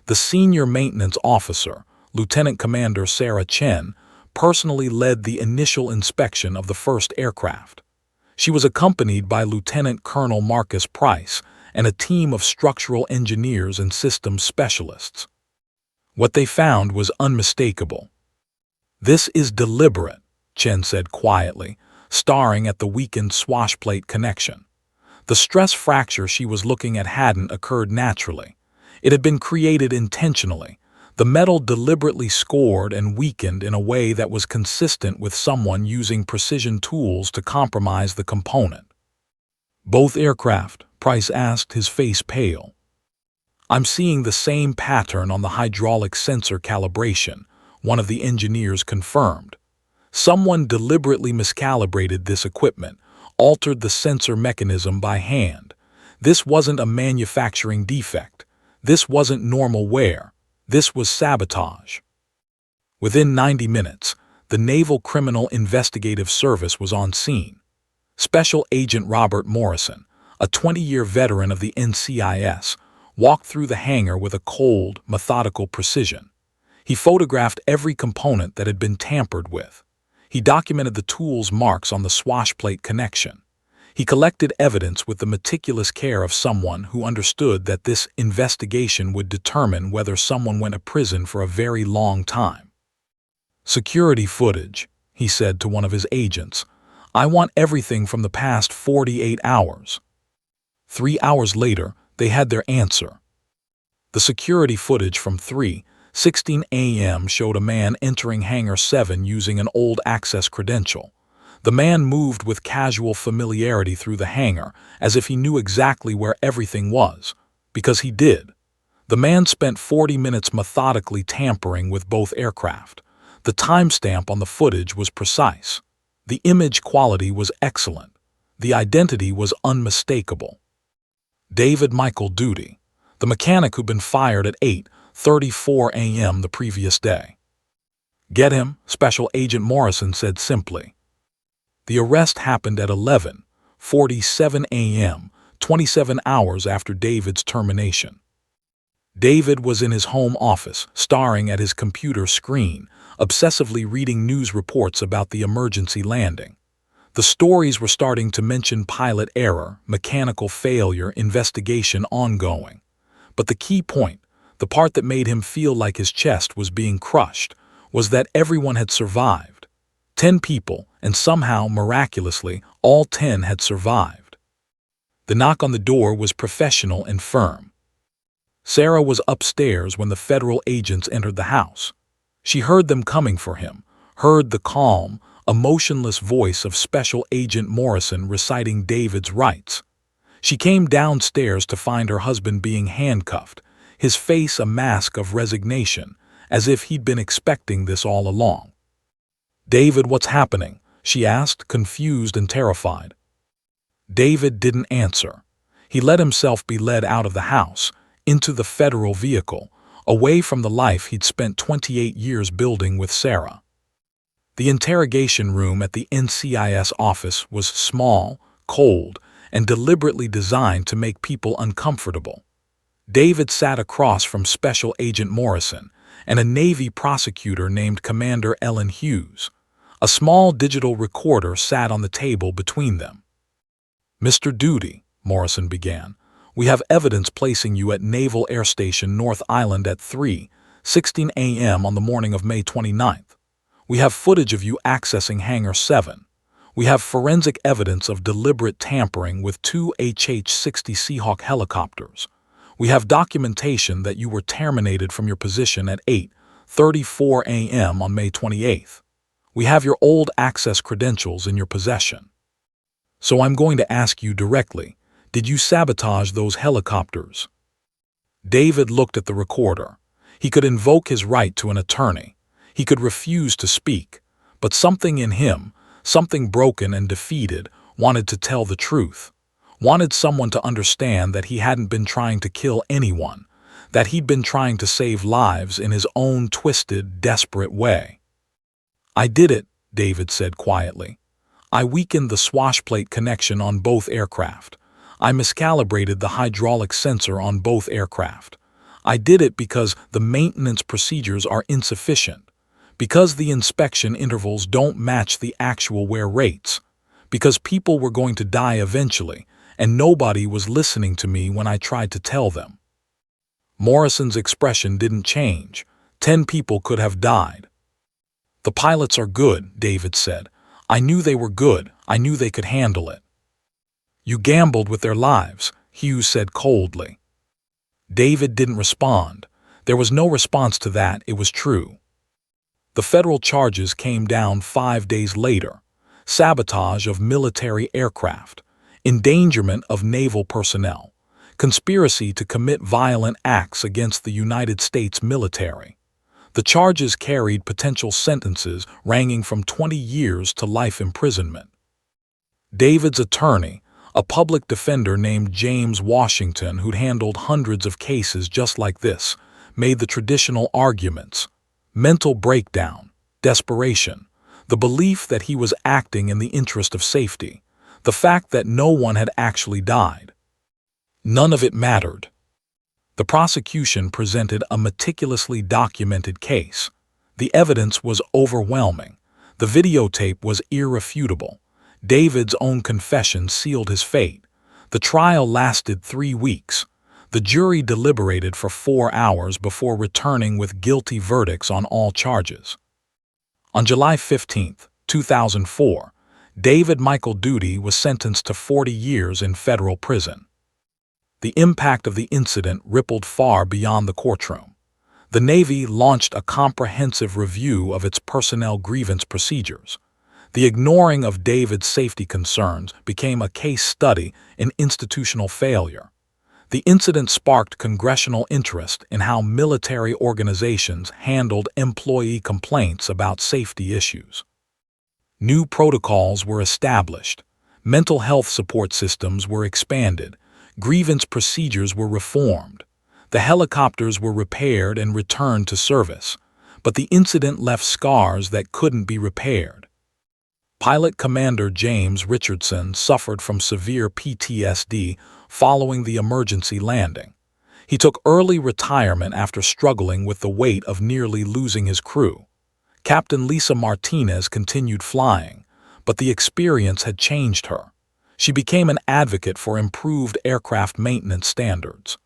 The senior maintenance officer, Lieutenant Commander Sarah Chen, personally led the initial inspection of the first aircraft. She was accompanied by Lieutenant Colonel Marcus Price and a team of structural engineers and systems specialists. What they found was unmistakable. "This is deliberate," Chen said quietly, staring at the weakened swashplate connection. The stress fracture she was looking at hadn't occurred naturally. It had been created intentionally. The metal deliberately scored and weakened in a way that was consistent with someone using precision tools to compromise the component. "Both aircraft?" Price asked, his face pale. "I'm seeing the same pattern on the hydraulic sensor calibration," one of the engineers confirmed. "Someone deliberately miscalibrated this equipment, altered the sensor mechanism by hand. This wasn't a manufacturing defect. This wasn't normal wear. This was sabotage." Within 90 minutes, the Naval Criminal Investigative Service was on scene. Special Agent Robert Morrison, a 20-year veteran of the NCIS, walked through the hangar with a cold, methodical precision. He photographed every component that had been tampered with. He documented the tool's marks on the swashplate connection. He collected evidence with the meticulous care of someone who understood that this investigation would determine whether someone went to prison for a very long time. "Security footage," he said to one of his agents. "I want everything from the past 48 hours. 3 hours later, they had their answer. The security footage from 3:16 a.m. showed a man entering Hangar 7 using an old access credential. The man moved with casual familiarity through the hangar, as if he knew exactly where everything was, because he did. The man spent 40 minutes methodically tampering with both aircraft. The timestamp on the footage was precise. The image quality was excellent. The identity was unmistakable. David Michael Duty, the mechanic who'd been fired at 8:34 a.m. the previous day. "Get him," Special Agent Morrison said simply. The arrest happened at 11:47 a.m., 27 hours after David's termination. David was in his home office, staring at his computer screen, obsessively reading news reports about the emergency landing. The stories were starting to mention pilot error, mechanical failure, investigation ongoing. But the key point, the part that made him feel like his chest was being crushed, was that everyone had survived. 10 people, and somehow, miraculously, all 10 had survived. The knock on the door was professional and firm. Sarah was upstairs when the federal agents entered the house. She heard them coming for him, heard the calm, emotionless voice of Special Agent Morrison reciting David's rights. She came downstairs to find her husband being handcuffed, his face a mask of resignation, as if he'd been expecting this all along. "David, what's happening?" she asked, confused and terrified. David didn't answer. He let himself be led out of the house, into the federal vehicle, away from the life he'd spent 28 years building with Sarah. The interrogation room at the NCIS office was small, cold, and deliberately designed to make people uncomfortable. David sat across from Special Agent Morrison and a Navy prosecutor named Commander Ellen Hughes. A small digital recorder sat on the table between them. "Mr. Duty," Morrison began, "we have evidence placing you at Naval Air Station North Island at 3:16 a.m. on the morning of May 29th. We have footage of you accessing Hangar 7. We have forensic evidence of deliberate tampering with 2 HH-60 Seahawk helicopters. We have documentation that you were terminated from your position at 8:34 a.m. on May 28th. We have your old access credentials in your possession. So I'm going to ask you directly, did you sabotage those helicopters?" David looked at the recorder. He could invoke his right to an attorney. He could refuse to speak. But something in him, something broken and defeated, wanted to tell the truth. Wanted someone to understand that he hadn't been trying to kill anyone, that he'd been trying to save lives in his own twisted, desperate way. "I did it," David said quietly. "I weakened the swashplate connection on both aircraft. I miscalibrated the hydraulic sensor on both aircraft. I did it because the maintenance procedures are insufficient, because the inspection intervals don't match the actual wear rates, because people were going to die eventually, and nobody was listening to me when I tried to tell them." Morrison's expression didn't change. 10 people could have died. "The pilots are good," David said. "I knew they were good. I knew they could handle it." "You gambled with their lives," Hughes said coldly. David didn't respond. There was no response to that. It was true. The federal charges came down 5 days later: sabotage of military aircraft, endangerment of naval personnel, conspiracy to commit violent acts against the United States military. The charges carried potential sentences ranging from 20 years to life imprisonment. David's attorney, a public defender named James Washington who'd handled hundreds of cases just like this, made the traditional arguments: mental breakdown, desperation, the belief that he was acting in the interest of safety, the fact that no one had actually died. None of it mattered. The prosecution presented a meticulously documented case. The evidence was overwhelming. The videotape was irrefutable. David's own confession sealed his fate. The trial lasted 3 weeks. The jury deliberated for 4 hours before returning with guilty verdicts on all charges. On July 15, 2004, David Michael Duty was sentenced to 40 years in federal prison. The impact of the incident rippled far beyond the courtroom. The Navy launched a comprehensive review of its personnel grievance procedures. The ignoring of David's safety concerns became a case study in institutional failure. The incident sparked congressional interest in how military organizations handled employee complaints about safety issues. New protocols were established. Mental health support systems were expanded. Grievance procedures were reformed. The helicopters were repaired and returned to service, but the incident left scars that couldn't be repaired. Pilot Commander James Richardson suffered from severe PTSD following the emergency landing. He took early retirement after struggling with the weight of nearly losing his crew. Captain Lisa Martinez continued flying, but the experience had changed her. She became an advocate for improved aircraft maintenance standards.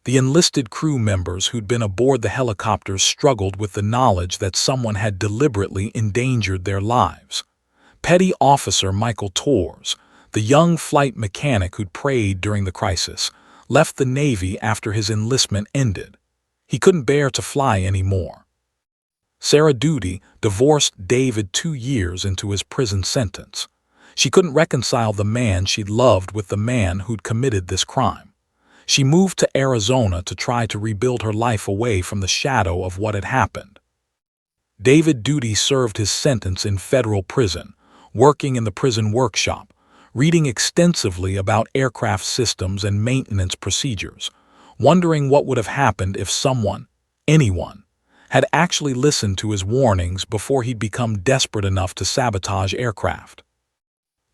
The enlisted crew members who'd been aboard the helicopters struggled with the knowledge that someone had deliberately endangered their lives. Petty Officer Michael Torres, the young flight mechanic who'd prayed during the crisis, left the Navy after his enlistment ended. He couldn't bear to fly anymore. Sarah Duty divorced David 2 years into his prison sentence. She couldn't reconcile the man she'd loved with the man who'd committed this crime. She moved to Arizona to try to rebuild her life away from the shadow of what had happened. David Duty served his sentence in federal prison, working in the prison workshop, reading extensively about aircraft systems and maintenance procedures, wondering what would have happened if someone, anyone, had actually listened to his warnings before he'd become desperate enough to sabotage aircraft.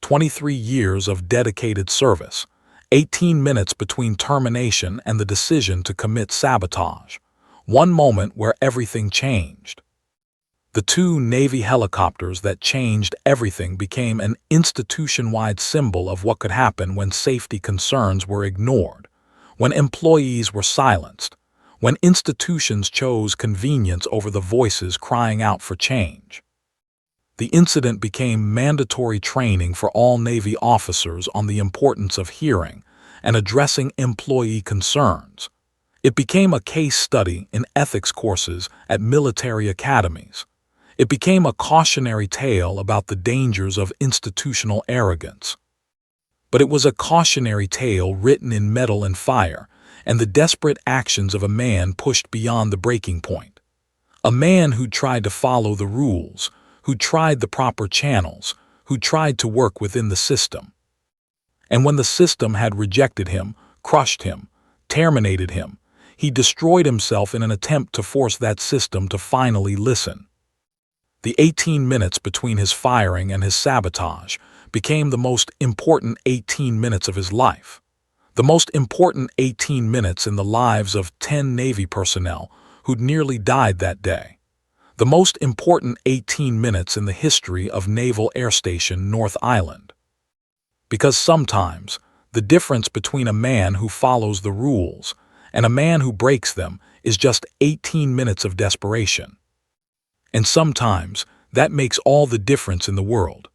23 years of dedicated service, 18 minutes between termination and the decision to commit sabotage, one moment where everything changed. The 2 Navy helicopters that changed everything became an institution-wide symbol of what could happen when safety concerns were ignored, when employees were silenced, when institutions chose convenience over the voices crying out for change. The incident became mandatory training for all Navy officers on the importance of hearing and addressing employee concerns. It became a case study in ethics courses at military academies. It became a cautionary tale about the dangers of institutional arrogance. But it was a cautionary tale written in metal and fire, and the desperate actions of a man pushed beyond the breaking point. A man who tried to follow the rules, who tried the proper channels, who tried to work within the system. And when the system had rejected him, crushed him, terminated him, he destroyed himself in an attempt to force that system to finally listen. The 18 minutes between his firing and his sabotage became the most important 18 minutes of his life. The most important 18 minutes in the lives of 10 Navy personnel who'd nearly died that day. The most important 18 minutes in the history of Naval Air Station North Island. Because sometimes, the difference between a man who follows the rules and a man who breaks them is just 18 minutes of desperation. And sometimes, that makes all the difference in the world.